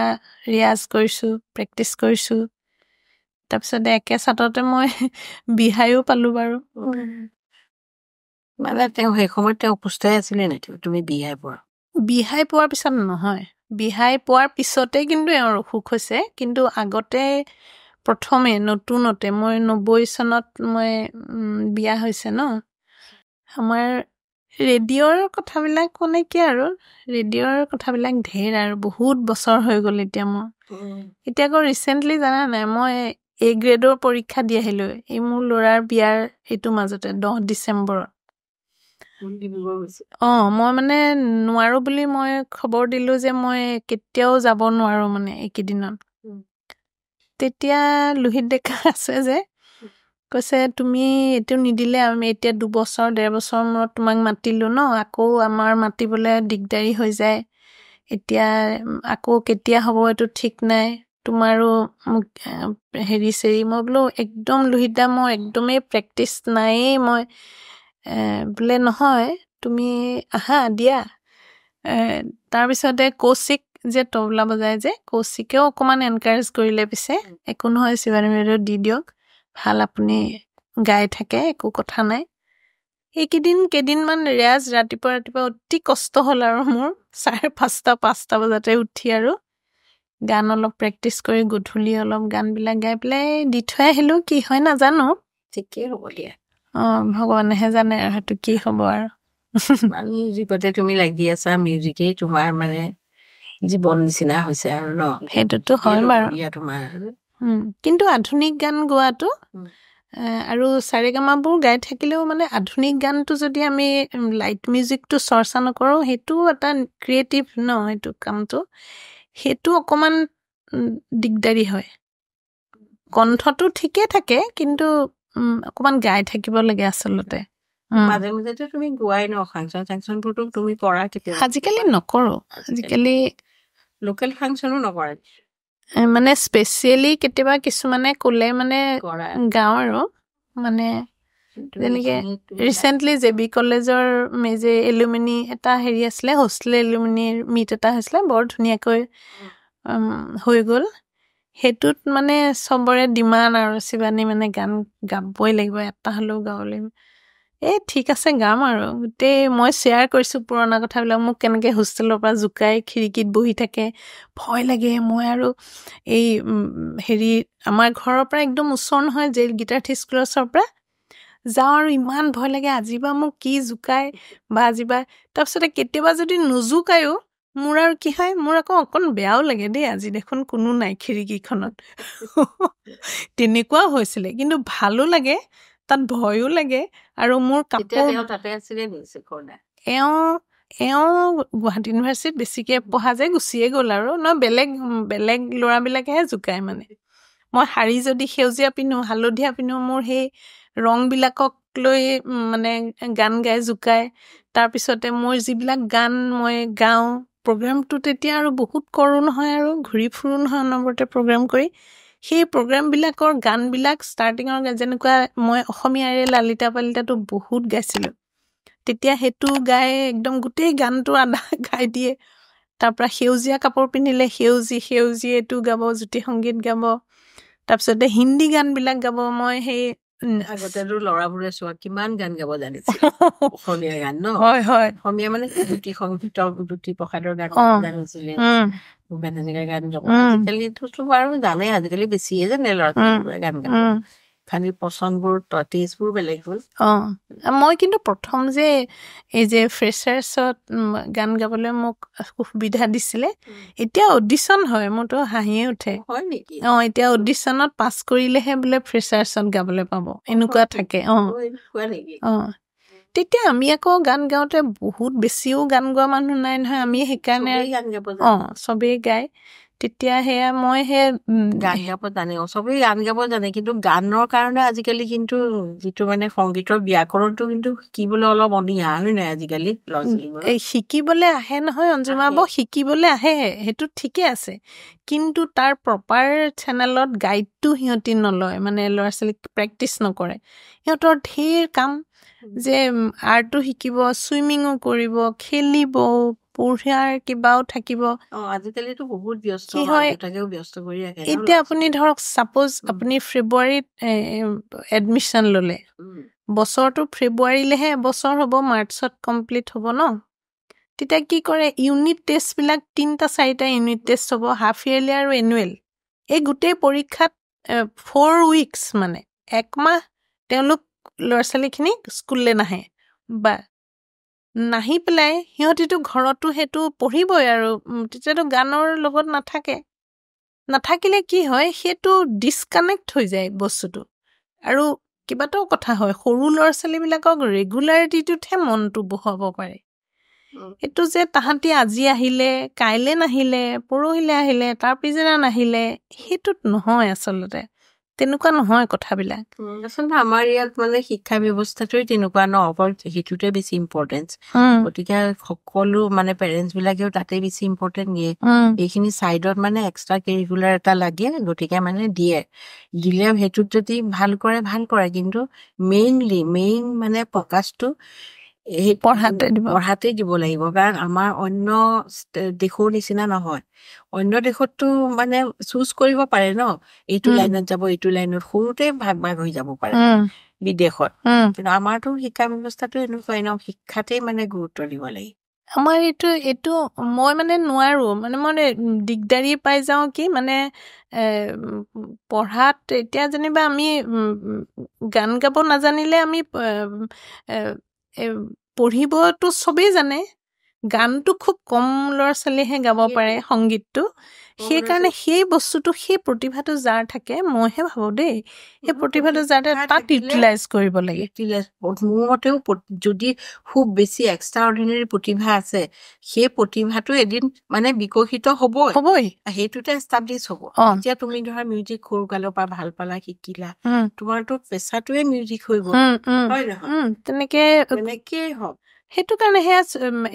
ৰিয়াজ কৰিছোঁ প্ৰেক্টিচ কৰিছোঁ তাৰপিছতে একে ছাটতে মই বিহাইও পালোঁ বাৰু মানে তেওঁ সেই সময়ত তেওঁ অসুস্থই আছিলে নে তুমি বিহাই পোৱাৰ পিছত নহয় বিহাই পোৱাৰ পিছতে কিন্তু এওঁৰ অসুখ হৈছে কিন্তু আগতে প্ৰথমে নতুনতে মই 90 চনত মই বিয়া হৈছে ন আমাৰ ৰেডিঅ'ৰ কথাবিলাক মানে কি আৰু ৰেডিঅ'ৰ কথাবিলাক ঢেৰ আৰু বহুত বছৰ হৈ গ'ল এতিয়া মোৰ এতিয়া আকৌ ৰিচেণ্টলি জানা নাই মই A গ্ৰেডৰ পৰীক্ষা দি আহিলোঁ এই মোৰ ল'ৰাৰ বিয়াৰ এইটো মাজতে 10 ডিচেম্বৰত মই মানে নোৱাৰো বুলি মই খবৰ দিলোঁ যে মই কেতিয়াও যাব নোৱাৰো মানে এইকেইদিনত তেতিয়া লোহিত ডেকা আছে যে কৈছে তুমি এইটো নিদিলে আমি এতিয়া 2 বছৰ 1.5 বছৰ মূৰত তোমাক মাতিলোঁ ন আকৌ আমাৰ মাতিবলৈ দিগদাৰী হৈ যায় এতিয়া আকৌ কেতিয়া হ'ব এইটো ঠিক নাই তোমাৰো মোক হেৰি চেৰি মই বোলো একদম লোহিতদা মই একদমেই প্ৰেক্টিচ নাইয়ে মই বোলে নহয় তুমি আহা দিয়া তাৰপিছতে কৌশিক যে তবলা বজায় যে কৌশিকেও অকণমান এনকাৰেজ কৰিলে পিছে একো নহয় শিৱানী বাইদেউ দি দিয়ক ভাল আপুনি গাই থাকে একো কথা নাই এইকেইদিন কেইদিনমান ৰেয়াজ ৰাতিপুৱা অতি কষ্ট হ'ল আৰু মোৰ 4:30 5টা বজাতে উঠি আৰু গান অলপ প্ৰেক্টিচ কৰি গধূলি অলপ গানবিলাক গাই পেলাই দি থৈ আহিলোঁ কি হয় নাজানো ঠিকেই হ'ব দিয়া ভগৱানেহে জানে আৰু সেইটো কি হ'ব আৰু মিউজিকতে তুমি লাগি আছা মিউজিকেই তোমাৰ মানে জীৱন নিচিনা হৈছে আৰু ন সেইটোতো হয় বাৰু তোমাৰ কিন্তু আধুনিক গান গোৱাটো আৰু চাৰেগামাবোৰ গাই থাকিলেও মানে আধুনিক গানটো যদি আমি লাইট মিউজিকটো চৰ্চা নকৰোঁ সেইটো এটা ক্ৰিয়েটিভ ন সেইটো কামটো সেইটো অকণমান দিগদাৰী হয় কণ্ঠটো ঠিকে থাকে কিন্তু অকণমান গাই থাকিব লাগে আচলতে মাজে মাজেতো তুমি গোৱাই ন ফাংচনবোৰতো তুমি কৰা কেতিয়াবা আজিকালি নকৰোঁ আজিকালি লোকেল ফাংচনো নকৰা মানে স্পেচিয়েলি কেতিয়াবা কিছুমানে ক'লে মানে গাওঁ আৰু মানে যেনেকৈ ৰিচেণ্টলি JB কলেজৰ মেজে এলুমিনি এটা হেৰি আছিলে হোষ্টেল এলুমিনিৰ মিট এটা হৈছিলে বৰ ধুনীয়াকৈ হৈ গ'ল সেইটোত মানে চবৰে ডিমাণ্ড আৰু শিৱানী মানে গান গাবই লাগিব এটা হ'লেও গাব লাগিব ঠিক আছে গাম আৰু গোটেই মই শ্বেয়াৰ কৰিছোঁ পুৰণা কথাবিলাক মোক কেনেকৈ হোষ্টেলৰ পৰা জোকাই খিৰিকীত বহি থাকে ভয় লাগে মই আৰু এই হেৰি আমাৰ ঘৰৰ পৰা একদম ওচৰ নহয় জেইল গীতাৰ্থী স্কুলৰ ওচৰৰ পৰা যাওঁ আৰু ইমান ভয় লাগে আজিবা মোক কি জোকাই বা আজিবা তাৰপিছতে কেতিয়াবা যদি নুজোকায়ো মোৰ আৰু কি হয় মোৰ আকৌ অকণ বেয়াও লাগে দেই আজি দেখোন কোনো নাই খিৰিকীখনত তেনেকুৱাও হৈছিলে কিন্তু ভালো লাগে তাত ভয়ো লাগে আৰু মোৰ এওঁ গুৱাহাটী ইউনিভাৰ্চিটিত বেছিকৈ পঢ়া যে গুচিয়ে গ'ল আৰু বেলেগ ল'ৰাবিলাকেহে জোকায় মানে মই শাৰী যদি সেউজীয়া পিন্ধো হালধীয়া পিন্ধো মোৰ সেই ৰংবিলাকক লৈ মানে গান গাই জোকায় তাৰপিছতে মোৰ যিবিলাক গান মই গাওঁ প্ৰগ্ৰামটো তেতিয়া আৰু বহুত কৰোঁ নহয় আৰু ঘূৰি ফুৰোঁ নহয় অনবৰতে প্ৰগ্ৰাম কৰি সেই প্ৰগ্ৰামবিলাকৰ গানবিলাক ষ্টাৰ্টিঙৰ যেনেকুৱা মই অসমীয়াৰে লালিতা পালিতাটো বহুত গাইছিলোঁ তেতিয়া সেইটো গাই একদম গোটেই গানটো আধা গাই দিয়ে তাৰপৰা সেউজীয়া কাপোৰ পিন্ধিলে সেউজী এইটো গাব জ্যোতি সংগীত গাব তাৰপিছতে হিন্দী গানবিলাক গাব মই সেই আগতেতো ল'ৰাবোৰে চোৱা কিমান গান গাব জানিছিল অসমীয়া গান ন হয় অসমীয়া মানে জ্যোতি সংগীতৰ জ্যোতি প্ৰসাদৰ গান জানিছিলে ভূপেন গান গাব আজিকালিতো বাৰু জানে আজিকালি বেছিয়ে জানে ল'ৰা-ছোৱালীবোৰে গান গাব খালি পচন্দবোৰ টেষ্টবোৰ বেলেগ হ'ল মই কিন্তু প্ৰথম যে এই যে ফ্ৰেচাৰ্ছত গান গাবলৈ মোক সুবিধা দিছিলে এতিয়া অডিশ্যন হয় মোৰতো হাঁহিয়ে উঠে হয় নেকি এতিয়া অডিশ্যনত পাছ কৰিলেহে বোলে ফ্ৰেচাৰ্ছত গাবলৈ পাব এনেকুৱা থাকে তেতিয়া আমি আকৌ গান গাওঁতে বহুত বেছিও গান গোৱা মানুহ নাই নহয় আমি সেইকাৰণে চবেই গায় তেতিয়া সেয়া মই গান গাব জানে চবেই গান গাব জানে কিন্তু গানৰ কাৰণে আজিকালি কিন্তু যিটো মানে সংগীতৰ ব্যাকৰণটো কিন্তু শিকিবলৈ অলপ অনীহা হয় নাই আজিকালি শিকিবলৈ আহে নহয় অঞ্জুমা বৌ শিকিবলৈ আহে সেইটো ঠিকে আছে কিন্তু তাৰ প্ৰপাৰ চেনেলত গাইডটো সিহঁতি নলয় মানে ল'ৰা ছোৱালীক প্ৰেক্টিচ নকৰে সিহঁতৰ ঢেৰ কাম যে আৰ্টটো শিকিব চুইমিঙো কৰিব খেলিব পঢ়াৰ কিবাও থাকিব আজিকালিতো বহুত ব্যস্ত কি হয় কৰি ৰাখে এতিয়া আপুনি ধৰক ছাপ'জ আপুনি ফেব্ৰুৱাৰীত এডমিশ্যন ল'লে বছৰটো ফেব্ৰুৱাৰীলেহে এবছৰ হ'ব মাৰ্চত কমপ্লিট হ'ব ন তেতিয়া কি কৰে ইউনিট টেষ্টবিলাক 3-4টা ইউনিট টেষ্ট হ'ব হাফ ইয়াৰলি আৰু এনুৱেল এই গোটেই পৰীক্ষাত 4 উইকছ মানে 1 মাহ তেওঁলোক ল'ৰা ছোৱালীখিনি স্কুললৈ নাহে বা নাহি পেলাই সিহঁতিতো ঘৰতো সেইটো পঢ়িবই আৰু তেতিয়াতো গানৰ লগত নাথাকিলে কি হয় সেইটো ডিছকানেক্ট হৈ যায় বস্তুটো আৰু কিবাটাও কথা হয় সৰু ল'ৰা ছোৱালীবিলাকক ৰেগুলাৰিটিটোতহে মনটো বহাব পাৰে এইটো যে তাহাঁতি আজি আহিলে কাইলৈ নাহিলে পৰহিলৈ আহিলে তাৰ পিছদিনা নাহিলে সেইটোত নহয় আচলতে তেনেকুৱা নহয় কথাবিলাক আচলতে আমাৰ ইয়াত মানে শিক্ষা ব্যৱস্থাটোৱে তেনেকুৱা ন অকল সেইটোতে বেছি ইম্পৰ্টেঞ্চ গতিকে সকলো মানে পেৰেণ্টছ বিলাকেও তাতে বেছি ইম্পৰ্টেণ্ট দিয়ে এইখিনি চাইডত মানে এক্সট্ৰা কেৰিকুলাৰ এটা লাগে গতিকে মানে দিলে সেইটোত যদি ভাল কৰে কিন্তু মেইন মানে ফকাছটো পঢ়াতে দিব লাগিব কাৰণ আমাৰ অন্য দেশৰ নিচিনা নহয় অন্য দেশততো মানে চুজ কৰিব পাৰে ন এইটো লাইনত যাব এইটো লাইনত সৰুতে ভাগ হৈ যাব পাৰে বিদেশত কিন্তু আমাৰতো শিক্ষা ব্যৱস্থাটো এনেকুৱাই ন শিক্ষাতেই মানে গুৰুত্ব দিব লাগে আমাৰ এইটো মই মানে নোৱাৰো মানে মই দিগদাৰি পাই যাওঁ কি মানে পঢ়াত এতিয়া যেনিবা আমি গান গাব নাজানিলে আমি পঢ়িবতো চবেই জানে গানটো খুব কম ল'ৰা ছোৱালীয়েহে গাব পাৰে সংগীতটো সেইকাৰণে সেই বস্তুটো সেই প্ৰতিভাটো যাৰ থাকে মইহে ভাবোঁ দেই সেই প্ৰতিভাটো যাৰ তাত ইউটিলাইজ কৰিব লাগে মোৰ মতেও যদি খুব বেছি এক্সট্ৰা অৰ্ডিনেৰী প্ৰতিভা আছে সেই প্ৰতিভাটো এদিন মানে বিকশিত হ'বই সেইটোতে এষ্টাব্লিছ হ'ব এতিয়া তুমি ধৰা মিউজিক সৰু কালৰ পৰা ভাল পালা শিকিলা তোমাৰতো পেচাটোৱে মিউজিক হৈ গ'ল হয় নহয় তেনেকেই হওক সেইটো কাৰণে সেয়া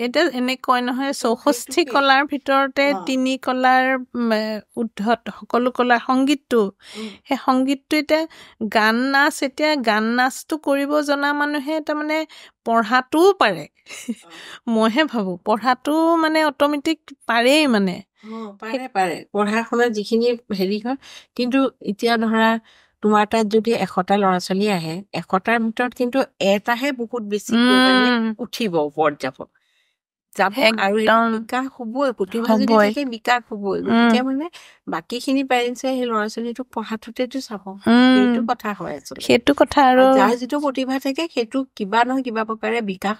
এতিয়া এনে কয় নহয় 64 কলাৰ ভিতৰতে 3 কলাৰ উদ্ধত সকলো কলাৰ সংগীতটো সেই সংগীতটো এতিয়া গান নাচটো কৰিব জনা মানুহে তাৰমানে পঢ়াটোও পাৰে মইহে ভাবোঁ পঢ়াটো মানে অট'মেটিক পাৰেই মানে পাৰে পঢ়া শুনা যিখিনি হেৰি হয় কিন্তু এতিয়া ধৰা তোমাৰ তাত যদি 100টা ল'ৰা ছোৱালী আহে 100টাৰ ভিতৰত কিন্তু এটাহে বহুত বেছি উঠিব ওপৰত যাব আৰু বিকাশ হ'বই প্ৰতিভা যদি থাকে বিকাশ হ'বই গতিকে মানে বাকীখিনি পেৰেণ্টছে সেই ল'ৰা ছোৱালীটোক পঢ়াটোতেতো চাব সেইটো কথা হয় আচলতে সেইটো কথা আৰু যাৰ যিটো প্ৰতিভা থাকে সেইটো কিবা নহয় কিবা প্ৰকাৰে বিকাশ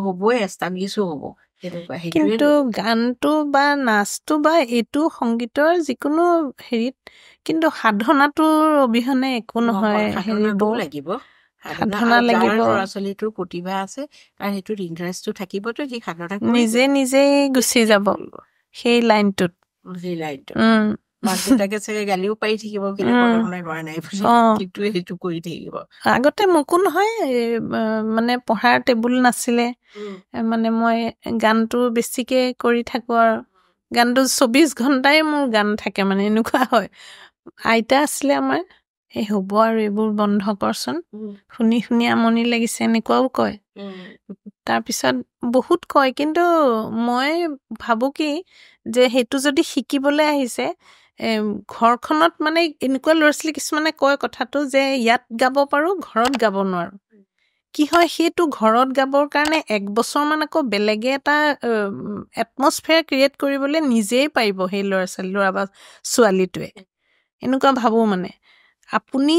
হ'বই এষ্টাব্লিছো হ'ব কিন্তু গানটো বা নাচটো বা এইটো সংগীতৰ যিকোনো হেৰিত কিন্তু সাধনাটোৰ অবিহনে একো নহয় লাগিব সাধনা লাগিব ল'ৰা ছোৱালীটোৰ প্ৰতিভা আছে আৰু সেইটোত ইণ্টাৰেষ্টটো থাকিবতো সি সাধনা নিজেই গুচি যাব সেই লাইনটোত মাক দেউতাকে চাগে গালিও পাৰি থাকিব কিন্তু পঢ়া শুনা কৰা নাই কিন্তু সেইটো কৰি থাকিব আগতে মোকো নহয় মানে পঢ়াৰ টেবুল নাছিলে মানে মই গানটো বেছিকে কৰি থাকোঁ আৰু গানটো 24 ঘণ্টাই মোৰ গান থাকে মানে এনেকুৱা হয় আইতা আছিলে আমাৰ হ'ব আৰু এইবোৰ বন্ধ কৰচোন শুনি আমনি লাগিছে এনেকুৱাও কয় তাৰপিছত বহুত কয় কিন্তু মই ভাবোঁ কি যে সেইটো যদি শিকিবলৈ আহিছে ঘৰখনত মানে এনেকুৱা ল'ৰা ছোৱালী কিছুমানে কয় কথাটো যে ইয়াত গাব পাৰোঁ ঘৰত গাব নোৱাৰোঁ কি হয় সেইটো ঘৰত গাবৰ কাৰণে 1 বছৰমান আকৌ বেলেগে এটা এটমছফেয়াৰ ক্ৰিয়েট কৰিবলৈ নিজেই পাৰিব সেই ল'ৰা বা ছোৱালীটোৱে এনেকুৱা ভাবোঁ মানে আপুনি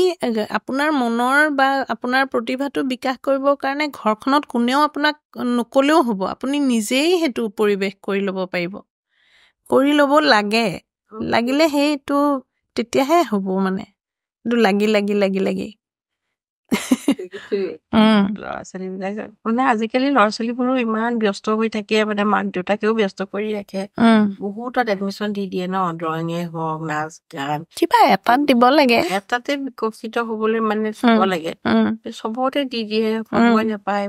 আপোনাৰ মনৰ বা আপোনাৰ প্ৰতিভাটো বিকাশ কৰিবৰ কাৰণে ঘৰখনত কোনেও আপোনাক নকলেও হ'ব আপুনি নিজেই সেইটো পৰিৱেশ কৰি ল'ব পাৰিব কৰি ল'ব লাগিলে সেইটো তেতিয়াহে হ'ব মানে কিন্তু লাগি ল'ৰা ছোৱালীবিলাক মানে আজিকালি ল'ৰা ছোৱালীবোৰো ইমান ব্যস্ত হৈ থাকে মানে মাক দেউতাকেও ব্যস্ত কৰি ৰাখে বহুতত এডমিশ্যন দি দিয়ে ন ড্ৰয়িঙে হওক নাচ গান কিবা এটাত দিব লাগে এটাতে বিকশিত হ'বলৈ মানে চাব লাগে চবতে দি দিয়ে সময় নাপায়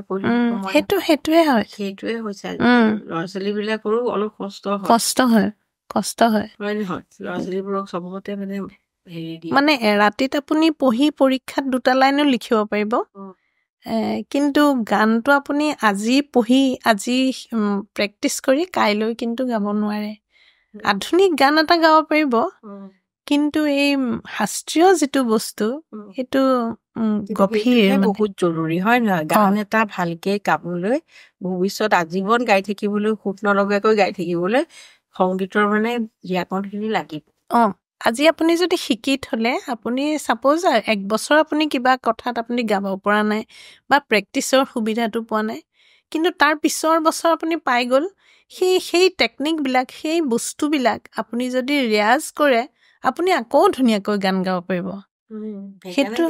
সেইটোৱে হৈছে ল'ৰা ছোৱালীবিলাকৰো অলপ কষ্ট হয় হয় নহয় ল'ৰা ছোৱালীবোৰক চবতে মানে ৰাতিত আপুনি পঢ়ি পৰীক্ষাত 2টা লাইনো লিখিব পাৰিব কিন্তু গানটো আপুনি আজি পঢ়ি আজি প্ৰেক্টিচ কৰি কাইলৈ কিন্তু গাব নোৱাৰে আধুনিক গান এটা গাব পাৰিব কিন্তু এই শাস্ত্ৰীয় যিটো বস্তু সেইটো গভীৰ বহুত জৰুৰী হয় নহয় গান এটা ভালকে গাবলৈ ভৱিষ্যত আজীৱন গাই থাকিবলৈ সুখ নলগাকৈ গাই থাকিবলৈ সংগীতৰ মানে জ্ঞানখিনি লাগিব আজি আপুনি যদি শিকি থ'লে আপুনি ছাপ'জ 1 বছৰ আপুনি কিবা কথাত আপুনি গাব পৰা নাই বা প্ৰেক্টিচৰ সুবিধাটো পোৱা নাই, কিন্তু তাৰ পিছৰ বছৰ আপুনি পাই গ'ল, সেই টেকনিকবিলাক, সেই বস্তুবিলাক আপুনি যদি ৰিয়াজ কৰে, আপুনি আকৌ ধুনীয়াকৈ গান গাব পাৰিব। সেইটো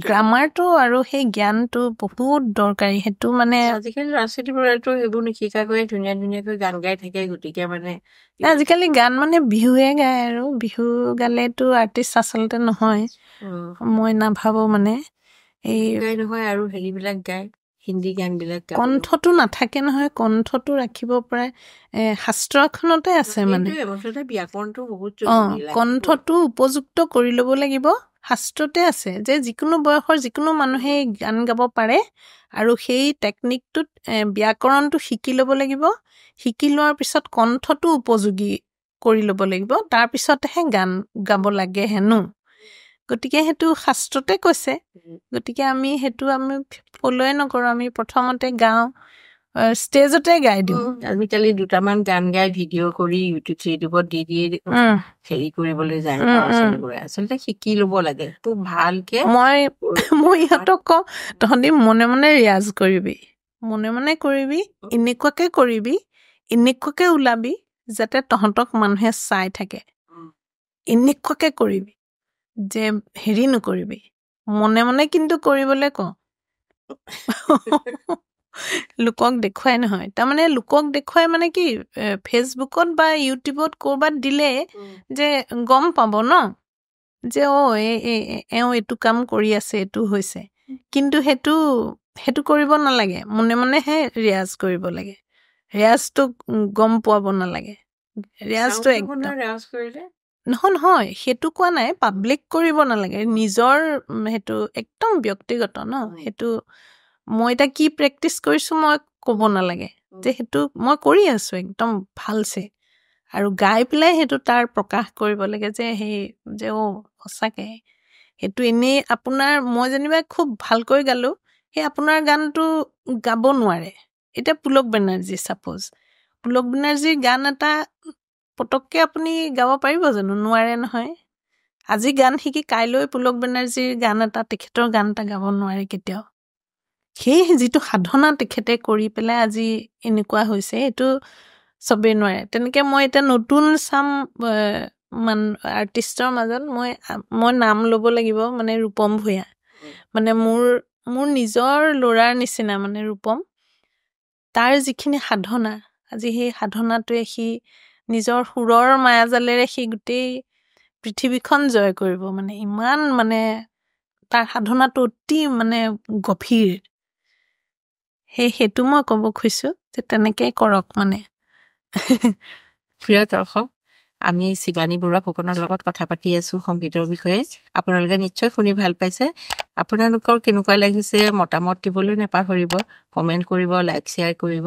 গ্ৰামাৰটো আৰু সেই জ্ঞানটো বহুত দৰকাৰী। সেইটো মানে আজিকালি ল'ৰা ছোৱালীবোৰেতো সেইবোৰ নিশিকাকৈ ধুনীয়াকৈ গান গাই থাকে, গতিকে মানে আজিকালি গান মানে বিহুৱে গায়, আৰু বিহু গালেতো আৰ্টিষ্ট আচলতে নহয়, মই নাভাবোঁ। মানে এই নহয় আৰু হেৰিবিলাক গায়, হিন্দী গানবিলাক গায়, কণ্ঠটো নাথাকে নহয়, কণ্ঠটো ৰাখিব পৰা শাস্ত্ৰ এখনতে আছে। মানে ব্যাকৰণটো বহুত কণ্ঠটো উপযুক্ত কৰি ল'ব লাগিব, শাস্ত্ৰতে আছে যে যিকোনো বয়সৰ যিকোনো মানুহে গান গাব পাৰে, আৰু সেই টেকনিকটোত ব্যাকৰণটো শিকি ল'ব লাগিব। শিকি লোৱাৰ পিছত কণ্ঠটো উপযোগী কৰি ল'ব লাগিব, তাৰপিছতহে গান গাব লাগে হেনো। গতিকে সেইটো শাস্ত্ৰতে কৈছে। গতিকে আমি ফ'ল'ৱে নকৰোঁ, আমি প্ৰথমতে গাওঁ, ষ্টেজতে গাই দিওঁ। আজিকালি দুটামান গান গাই ভিডিঅ' কৰি ইউটিউবত দি হেৰি কৰিবলৈ যায় ল'ৰা-ছোৱালীবোৰে। আচলতে শিকি ল'ব লাগে খুব ভালকে। মই ইহঁতক কওঁ, তহঁতি মনে মনে ৰিয়াজ কৰিবি, মনে মনে কৰিবি, এনেকুৱাকে কৰিবি, এনেকুৱাকে ওলাবি যাতে তহঁতক মানুহে চাই থাকে, এনেকুৱাকে কৰিবি, যে হেৰি নকৰিবি, মনে মনে কিন্তু কৰিবলৈ কওঁ। লোকক দেখুৱাই নহয়, তাৰমানে লোকক দেখুৱাই মানে কি, ফেচবুকত বা ইউটিউবত ক'ৰবাত দিলে যে গম পাব ন, যে এওঁ এইটো কাম কৰি আছে, এইটো হৈছে। কিন্তু সেইটো কৰিব নালাগে, মনে মনেহে ৰিয়াজ কৰিব লাগে। ৰিয়াজটো গম পোৱাব নালাগে। ৰিয়াজটো নহয়, সেইটো কোৱা নাই, পাব্লিক কৰিব নালাগে, নিজৰ সেইটো একদম ব্যক্তিগত ন। সেইটো মই এতিয়া কি প্ৰেক্টিচ কৰিছোঁ মই ক'ব নালাগে, যে সেইটো মই কৰি আছোঁ একদম ভালছে, আৰু গাই পেলাই সেইটো তাৰ প্ৰকাশ কৰিব লাগে, যে যে সঁচাকে সেইটো এনেই আপোনাৰ, মই যেনিবা খুব ভালকৈ গালোঁ, সেই আপোনাৰ গানটো গাব নোৱাৰে। এতিয়া পুলক বেনাৰ্জী, ছাপ'জ পুলক বেনাৰ্জীৰ গান এটা পটককৈ আপুনি গাব পাৰিব জানো? নোৱাৰে নহয়। আজি গান শিকি কাইলৈ পুলক বেনাৰ্জীৰ গান এটা, তেখেতৰ গান এটা গাব নোৱাৰে কেতিয়াও। সেই যিটো সাধনা তেখেতে কৰি পেলাই আজি এনেকুৱা হৈছে, সেইটো চবেই নোৱাৰে। তেনেকৈ মই এতিয়া নতুন চাম আৰ্টিষ্টৰ মাজত মই নাম ল'ব লাগিব, মানে ৰূপম ভূঞা। মানে মোৰ নিজৰ ল'ৰাৰ নিচিনা মানে ৰূপম। তাৰ যিখিনি সাধনা, আজি সেই সাধনাটোৱে সি নিজৰ সুৰৰ মায়াজালেৰে সি গোটেই পৃথিৱীখন জয় কৰিব। মানে ইমান মানে তাৰ সাধনাটো অতি মানে গভীৰ। সেইটো মই ক'ব খুজিছোঁ যে তেনেকৈ কৰক। মানে প্ৰিয় দৰ্শক, আমি শিৱানী বৰুৱা ফুকনৰ লগত কথা পাতি আছোঁ সংগীতৰ বিষয়ে। আপোনালোকে নিশ্চয় শুনি ভাল পাইছে। আপোনালোকৰ কেনেকুৱা লাগিছে মতামত দিবলৈ নাপাহৰিব, কমেণ্ট কৰিব, লাইক শ্বেয়াৰ কৰিব।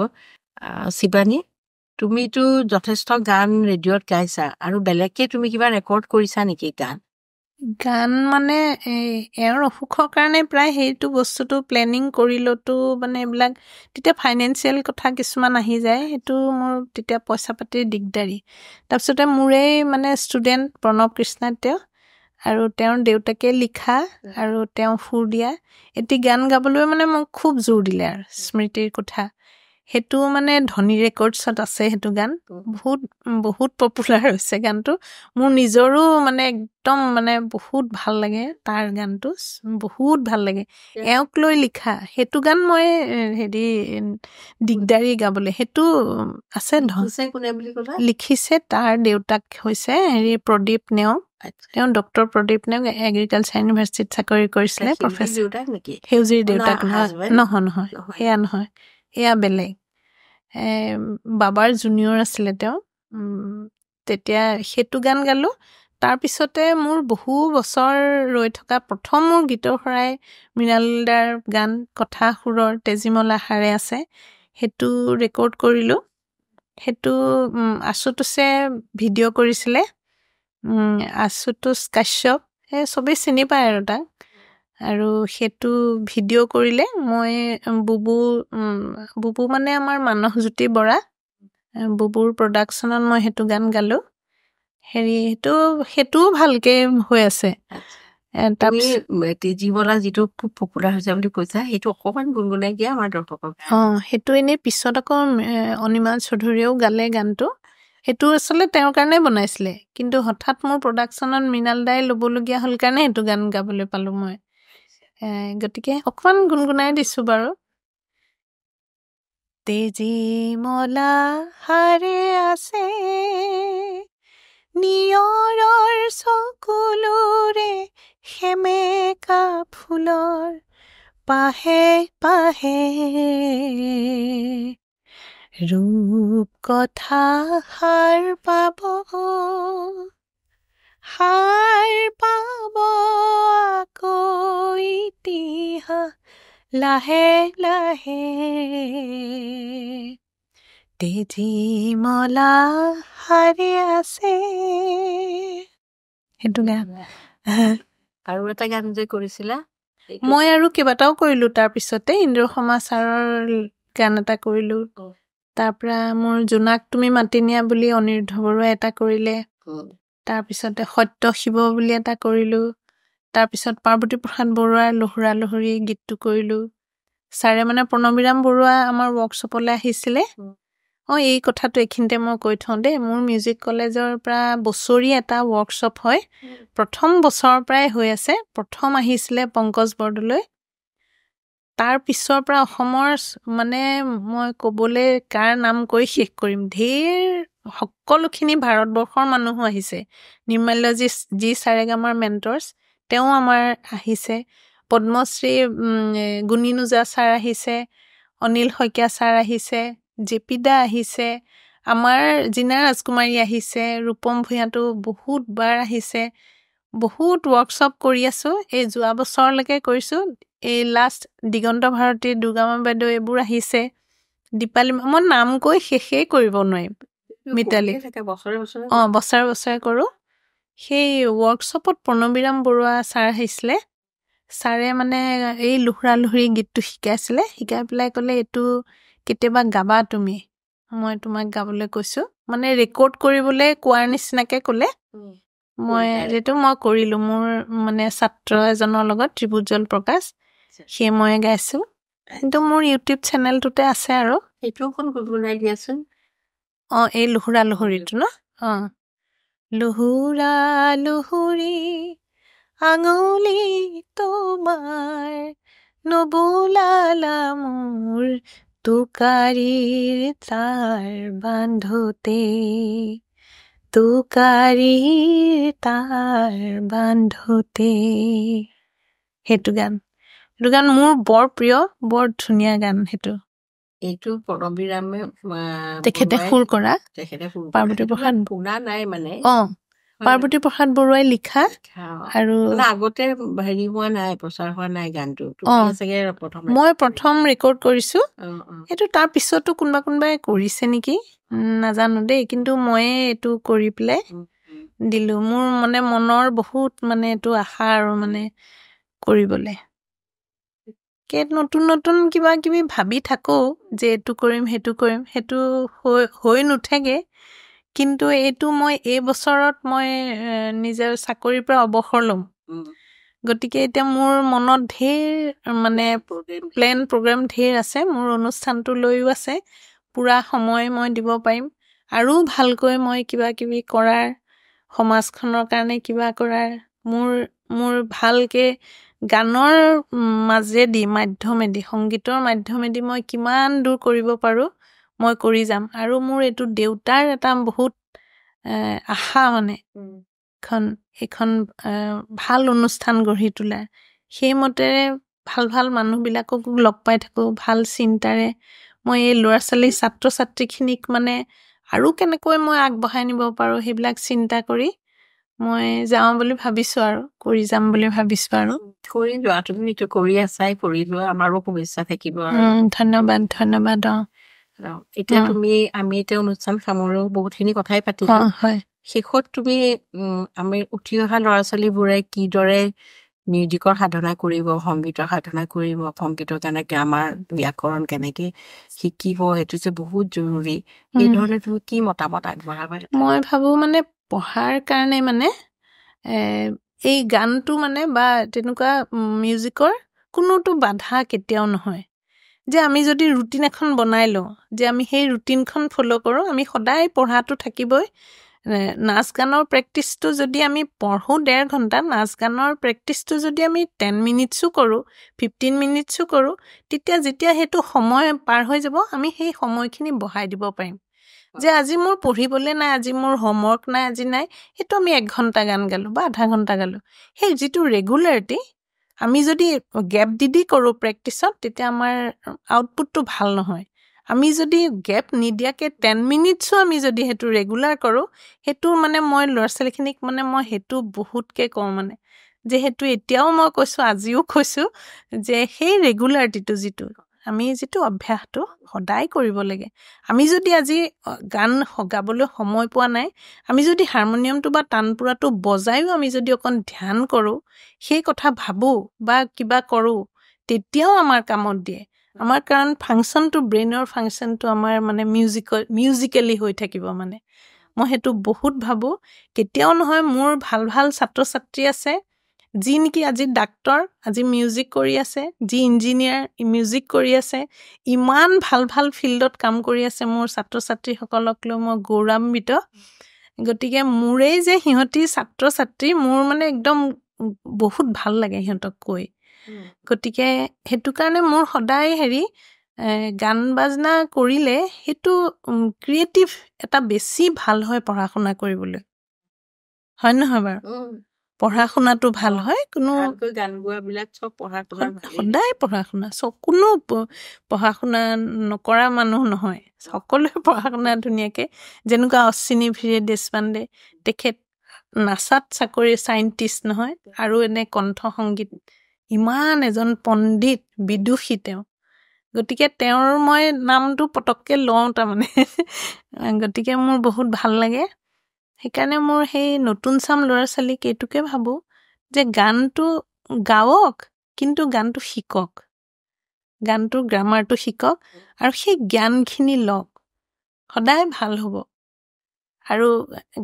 শিৱানী, তুমিতো যথেষ্ট গান ৰেডিঅ'ত গাইছা, আৰু বেলেগকে তুমি কিবা ৰেকৰ্ড কৰিছা নেকি গান? মানে এওঁৰ অসুখৰ কাৰণে প্ৰায় সেইটো বস্তুটো প্লেনিং কৰিলতো, মানে এইবিলাক তেতিয়া ফাইনেন্সিয়েল কথা কিছুমান আহি যায়, সেইটো মোৰ তেতিয়া পইচা পাতিৰ দিগদাৰী। তাৰপিছতে মোৰেই মানে ষ্টুডেণ্ট প্ৰণৱ কৃষ্ণা, তেওঁ আৰু তেওঁৰ দেউতাকে লিখা আৰু তেওঁ সুৰ দিয়া এটি গান গাবলৈ মানে মোক খুব জোৰ দিলে, আৰু স্মৃতিৰ কথা। সেইটো মানে ধনী ৰেকৰ্ডছত আছে। সেইটো গান বহুত পপুলাৰ হৈছে গানটো। মোৰ নিজৰো মানে একদম মানে বহুত ভাল লাগে তাৰ গানটো, বহুত ভাল লাগে। এওঁক লৈ লিখা সেইটো গান মই দিগদাৰী গাবলৈ। সেইটো আছে, লিখিছে তাৰ দেউতাক হৈছে প্ৰদীপ নেওগ। তেওঁ ডক্টৰ প্ৰদীপ নেওগ, এগ্ৰিকালচাৰ ইউনিভাৰ্চিটিত চাকৰি কৰিছিলে, প্ৰফেচাৰ। সেউজীৰ দেউতাক নহয়, সেয়া নহয়, এয়া বেলেগ। বাবাৰ জুনিয়ৰ আছিলে তেওঁ। তেতিয়া সেইটো গান গালোঁ। তাৰপিছতে মোৰ বহু বছৰ ৰৈ থকা প্ৰথম মোৰ গীতৰ শৰাই মৃণালদাৰ গান কথা সুৰৰ তেজীমলা হাৰে আছে, সেইটো ৰেকৰ্ড কৰিলোঁ। সেইটো আশুতোষে ভিডিঅ' কৰিছিলে, আশুতোষ কাশ্যপ, চবেই চিনি পায় আৰু তাক। আৰু সেইটো ভিডিঅ' কৰিলে মই বুবু মানে আমাৰ মানসজ্যোতি বৰা, বুবুৰ প্ৰডাকশ্যনত মই সেইটো গান গালোঁ। হেৰি সেইটোও ভালকে হৈ আছে তুমি তাৰপিছত তেজীমলা যিটো খুব পপুলাৰ হৈছে বুলি কৈছা সেইটো অকমান গুণগুণাই দিয়া আমাৰ দৰ্শকক সেইটো এনেই পিছত আকৌ অনিমা চৌধুৰীয়েও গালে গানটো সেইটো আচলতে তেওঁৰ কাৰণে বনাইছিলে কিন্তু হঠাৎ মোৰ প্ৰডাকশ্যনত মৃণাল দাই ল'বলগীয়া হ'ল কাৰণে সেইটো গান গাবলৈ পালোঁ মই গতিকে অকণমান গুণগুণাই দিছোঁ বাৰু তেজীমলা হাৰে আছে নিয়ৰৰ চকুলোৰে সেমেকা ফুলৰ পাহে পাহে ৰূপ কথা সাৰ পাব আকৌ ইতিহাস লাহে লাহে তেজীমলা হাৰে আছে সেইটো গান আৰু এটা গান যে কৰিছিলা মই আৰু কেইবাটাও কৰিলোঁ তাৰপিছতে ইন্দ্ৰসমা ছাৰৰ গান এটা কৰিলোঁ তাৰপৰা মোৰ জোনাক তুমি মাতি নিয়া বুলি অনিৰুদ্ধ বৰুৱাই এটা কৰিলে তাৰপিছতে সত্য শিৱ বুলি এটা কৰিলোঁ তাৰপিছত পাৰ্বতী প্ৰসাদ বৰুৱাৰ লহুৰা লহুৰী গীতটো কৰিলোঁ ছাৰে মানে প্ৰণৱীৰাম বৰুৱা আমাৰ ৱৰ্কশ্বপলৈ আহিছিলে এই কথাটো এইখিনিতে মই কৈ থওঁ দেই মোৰ মিউজিক কলেজৰ পৰা বছৰি এটা ৱৰ্কশ্বপ হয় প্ৰথম বছৰৰ পৰাই হৈ আছে প্ৰথম আহিছিলে পংকজ বৰদলৈ তাৰ পিছৰ পৰা অসমৰ মানে মই ক'বলৈ কাৰ নাম কৈ শেষ কৰিম ঢেৰ সকলোখিনি ভাৰতবৰ্ষৰ মানুহো আহিছে নিৰ্মাল্যজি যি সাৰেগামাৰ মেণ্টৰ্ছ তেওঁ আমাৰ আহিছে পদ্মশ্ৰী গুণীনুজা ছাৰ আহিছে অনিল শইকীয়া ছাৰ আহিছে জেপিদা আহিছে আমাৰ জিনা ৰাজকুমাৰী আহিছে ৰূপম ভূঞাটো বহুত বাৰ আহিছে বহুত ৱৰ্কশ্বপ কৰি আছোঁ এই যোৱা বছৰলৈকে কৰিছোঁ এই লাষ্ট দিগন্ত ভাৰতী দুৰ্গামা বাইদেউ এইবোৰ আহিছে দীপালী মই নাম কৈ শেষেই কৰিব নোৱাৰিম মিতালী বছৰে বছৰে কৰোঁ সেই ৱৰ্কশ্বপত প্ৰণৱীৰাম বৰুৱা ছাৰ আহিছিলে ছাৰে মানে এই লুহুৰা লুহুৰি গীতটো শিকাইছিলে শিকাই পেলাই ক'লে এইটো কেতিয়াবা গাবা তুমি মই তোমাক গাবলৈ কৈছোঁ মানে ৰেকৰ্ড কৰিবলৈ কোৱাৰ নিচিনাকৈ ক'লে মই যিটো মই কৰিলোঁ মোৰ মানে ছাত্ৰ এজনৰ লগত ত্ৰিভুজল প্ৰকাশ সেই মই গাইছোঁ কিন্তু মোৰ ইউটিউব চেনেলটোতে আছে আৰু সেইটো অকণ গুণগুণাই দিয়াচোন এই লুহুৰা লুহুৰিটো ন লুহুৰা লুহুৰি আঙুলি তোমাৰ নবোলালা মোৰ তোকাৰীৰ তাৰ বান্ধোতে তোকাৰীৰ তাৰ বান্ধোতে সেইটো গান মোৰ বৰ প্ৰিয় বৰ ধুনীয়া গান এইটো প্ৰণৱীৰামে তেখেতে সুৰ কৰা পাৰ্বতী প্ৰসাদ শুনা নাই মানে পাৰ্বতী প্ৰসাদ বৰুৱাই লিখা আৰু আগতে হেৰি হোৱা নাই প্ৰচাৰ হোৱা নাই গানটো মই প্ৰথম ৰেকৰ্ড কৰিছোঁ এইটো তাৰ পিছতো কোনোবাই কৰিছে নেকি নাজানো দেই কিন্তু ময়ে এইটো কৰি পেলাই দিলোঁ মোৰ মানে মনৰ বহুত মানে এইটো আশা আৰু মানে কৰিবলৈ নতুন নতুন কিবা কিবি ভাবি থাকোঁ যে এইটো কৰিম সেইটো হৈ নুঠেগে কিন্তু এইটো মই এই বছৰত মই নিজৰ চাকৰিৰ পৰা অৱসৰ ল'ম গতিকে এতিয়া মোৰ মনত ঢেৰ মানে প্ৰগ্ৰেম ঢেৰ আছে মোৰ অনুষ্ঠানটো লৈও আছে পুৰা সময় মই দিব পাৰিম আৰু ভালকৈ মই কিবা কিবি কৰাৰ সমাজখনৰ কাৰণে কিবা কৰাৰ মোৰ ভালকৈ গানৰ মাজেদি মাধ্যমেদি সংগীতৰ মাধ্যমেদি মই কিমান দূৰ কৰিব পাৰোঁ মই কৰি যাম আৰু মোৰ এইটো দেউতাৰ এটা বহুত আশা মানে এইখন ভাল অনুষ্ঠান গঢ়ি তোলা সেইমতেৰে ভাল মানুহবিলাকক লগ পাই থাকোঁ ভাল চিন্তাৰে মই এই ল'ৰা ছোৱালী ছাত্ৰ ছাত্ৰীখিনিক মানে আৰু কেনেকৈ মই আগবঢ়াই নিব পাৰোঁ সেইবিলাক চিন্তা কৰি মই যাওঁ বুলি ভাবিছোঁ আৰু কৰি যাম বুলি ভাবিছোঁ আৰু কৰি যোৱা তুমি কৰি আছাই কৰি যোৱা আমাৰো শুভেচ্ছা থাকিব ধন্যবাদ এতিয়া আমি এতিয়া অনুষ্ঠান সামৰো বহুতখিনি কথাই পাতিছো শেষত তুমি আমি উঠি অহা ল'ৰা ছোৱালীবোৰে কিদৰে মিউজিকৰ সাধনা কৰিব সংগীতৰ সাধনা কৰিব সংগীতৰ কাৰণে গ্ৰামাৰ ব্যাকৰণ কেনেকে শিকিব সেইটো যে বহুত জৰুৰী এই ধৰণে তুমি কি মতামত আগবঢ়াবা মই ভাবো মানে পঢ়াৰ কাৰণে মানে এই গানটো মানে বা তেনেকুৱা মিউজিকৰ কোনোটো বাধা কেতিয়াও নহয় যে আমি যদি ৰুটিন এখন বনাই লওঁ যে আমি সেই ৰুটিনখন ফ'ল' কৰোঁ আমি সদায় পঢ়াটো থাকিবই নাচ গানৰ প্ৰেক্টিচটো যদি আমি পঢ়োঁ 1.5 ঘণ্টা নাচ গানৰ প্ৰেক্টিচটো যদি আমি 10 মিনিটছো কৰোঁ 15 মিনিটছো কৰোঁ তেতিয়া যেতিয়া সেইটো সময় পাৰ হৈ যাব আমি সেই সময়খিনি বঢ়াই দিব পাৰিম যে আজি মোৰ পঢ়িবলৈ নাই আজি মোৰ হোমৱৰ্ক নাই আজি নাই সেইটো আমি 1 ঘণ্টা গান গালোঁ বা আধা ঘণ্টা গালোঁ সেই যিটো ৰেগুলাৰিটি আমি যদি গেপ দি কৰোঁ প্ৰেক্টিচত তেতিয়া আমাৰ আউটপুটটো ভাল নহয় আমি যদি গেপ নিদিয়াকৈ 10 মিনিটছো আমি যদি সেইটো ৰেগুলাৰ কৰোঁ সেইটো মানে মই ল'ৰা ছোৱালীখিনিক মানে মই সেইটো বহুতকৈ কওঁ মানে যে সেইটো এতিয়াও মই কৈছোঁ আজিও কৈছোঁ যে সেই ৰেগুলাৰিটিটো যিটো আমি যিটো অভ্যাসটো সদায় কৰিব লাগে আমি যদি আজি গান গাবলৈ সময় পোৱা নাই আমি যদি হাৰমনিয়ামটো বা তানপুৰাটো বজায়ো আমি যদি অকণ ধ্যান কৰোঁ সেই কথা ভাবোঁ বা কিবা কৰোঁ তেতিয়াও আমাৰ কামত দিয়ে আমাৰ কাৰণ ফাংচনটো ব্ৰেইনৰ ফাংচনটো আমাৰ মানে মিউজিকেলি হৈ থাকিব মানে মই সেইটো বহুত ভাবোঁ কেতিয়াও নহয় মোৰ ভাল ভাল ছাত্ৰ ছাত্ৰী আছে যি নেকি আজি ডাক্তৰ আজি মিউজিক কৰি আছে যি ইঞ্জিনিয়াৰ মিউজিক কৰি আছে ইমান ভাল ভাল ফিল্ডত কাম কৰি আছে মোৰ ছাত্ৰ ছাত্ৰীসকলক লৈ মই গৌৰৱান্বিত গতিকে মোৰেই যে সিহঁতি ছাত্ৰ ছাত্ৰী মোৰ মানে একদম বহুত ভাল লাগে সিহঁতক কৈ গতিকে সেইটো কাৰণে মোৰ সদায় গান বাজনা কৰিলে সেইটো ক্ৰিয়েটিভ এটা বেছি ভাল হয় পঢ়া শুনা কৰিবলৈ হয় নহয় বাৰু পঢ়া শুনাটো ভাল হয় কোনো গান গোৱাবিলাক চব পঢ়া শুনা সদায় পঢ়া শুনা কোনো পঢ়া শুনা নকৰা মানুহ নহয় সকলোৱে পঢ়া শুনা ধুনীয়াকৈ যেনেকুৱা অশ্বিনী ভিৰে দেশপাণ্ডে তেখেত নাচাত চাকৰি চাইণ্টিষ্ট নহয় আৰু এনে কণ্ঠ সংগীত ইমান এজন পণ্ডিত বিদুষী তেওঁ গতিকে তেওঁৰ মই নামটো পটককৈ লওঁ তাৰমানে গতিকে মোৰ বহুত ভাল লাগে সেইকাৰণে মোৰ সেই নতুন চাম ল'ৰা ছোৱালীক এইটোকে ভাবোঁ যে গানটো গাওক কিন্তু গানটো শিকক গানটোৰ গ্ৰামাৰটো শিকক আৰু সেই জ্ঞানখিনি লওক সদায় ভাল হ'ব আৰু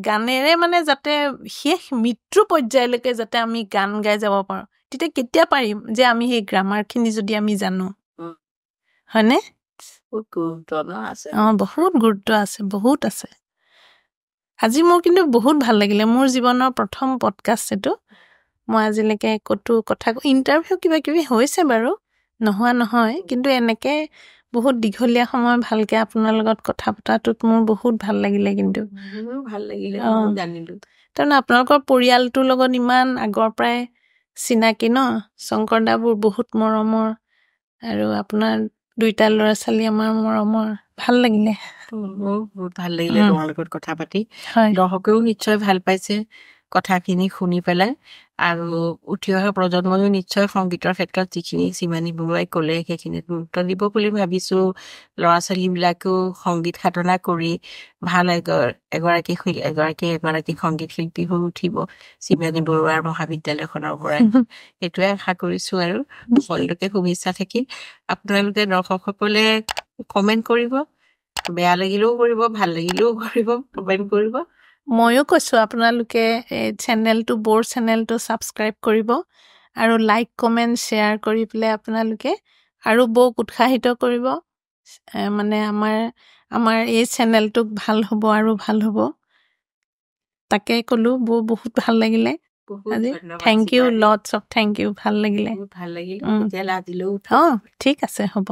গানেৰে মানে যাতে শেষ মৃত্যু পৰ্যায়লৈকে যাতে আমি গান গাই যাব পাৰোঁ তেতিয়া কেতিয়া পাৰিম যে আমি সেই গ্ৰামাৰখিনি যদি আমি জানো হয়নে বহুত গুৰুত্ব আছে বহুত আছে আজি মোৰ কিন্তু বহুত ভাল লাগিলে মোৰ জীৱনৰ প্ৰথম পডকাষ্ট এইটো মই আজিলৈকে ক'তো কথা ইণ্টাৰভিউ কিবা কিবি হৈছে বাৰু নোহোৱা নহয় কিন্তু এনেকৈ বহুত দীঘলীয়া সময় ভালকৈ আপোনাৰ লগত কথা পতাটোত মোৰ বহুত ভাল লাগিলে কিন্তু ভাল লাগিলে জানিলোঁ তাৰমানে আপোনালোকৰ পৰিয়ালটোৰ লগত ইমান আগৰ পৰাই চিনাকি ন শংকৰদাবোৰ বহুত মৰমৰ আৰু আপোনাৰ 2টা ল'ৰা ছোৱালী আমাৰ মৰমৰ ভাল লাগিলে বহুত ভাল লাগিলে তোমাৰ লগত কথা পাতি হয় দৰ্শকেও নিশ্চয় ভাল পাইছে কথাখিনি শুনি পেলাই আৰু উঠি অহা প্ৰজন্ময়ো নিশ্চয় সংগীতৰ ক্ষেত্ৰত যিখিনি সীমানী বৰুৱাই ক'লে সেইখিনিত গুৰুত্ব দিব বুলি ভাবিছোঁ ল'ৰা ছোৱালীবিলাকেও সংগীত সাধনা কৰি ভাল এগৰাকী সংগীত শিল্পী হৈ উঠিব সীমানী বৰুৱাৰ মহাবিদ্যালয়খনৰ পৰাই সেইটোৱে আশা কৰিছোঁ আৰু সকলোকে শুভেচ্ছা থাকিল আপোনালোকে দৰ্শকসকলে কমেণ্ট কৰিব বেয়া লাগিলেও কৰিব ভাল লাগিলেও কৰিব কমেণ্ট কৰিব ময়ো কৈছোঁ আপোনালোকে চেনেলটো বৰ চেনেলটো ছাবস্ক্ৰাইব কৰিব আৰু লাইক কমেণ্ট শ্বেয়াৰ কৰি পেলাই আপোনালোকে আৰু বৌক উৎসাহিত কৰিব মানে আমাৰ এই চেনেলটোক ভাল হ'ব আৰু ভাল হ'ব তাকে ক'লোঁ বৌ বহুত ভাল লাগিলে আজি thank you lots of thank you ভাল লাগিলে ভাল লাগিল তেতিয়াহ'লে আজিলৈও ঠিক আছে হ'ব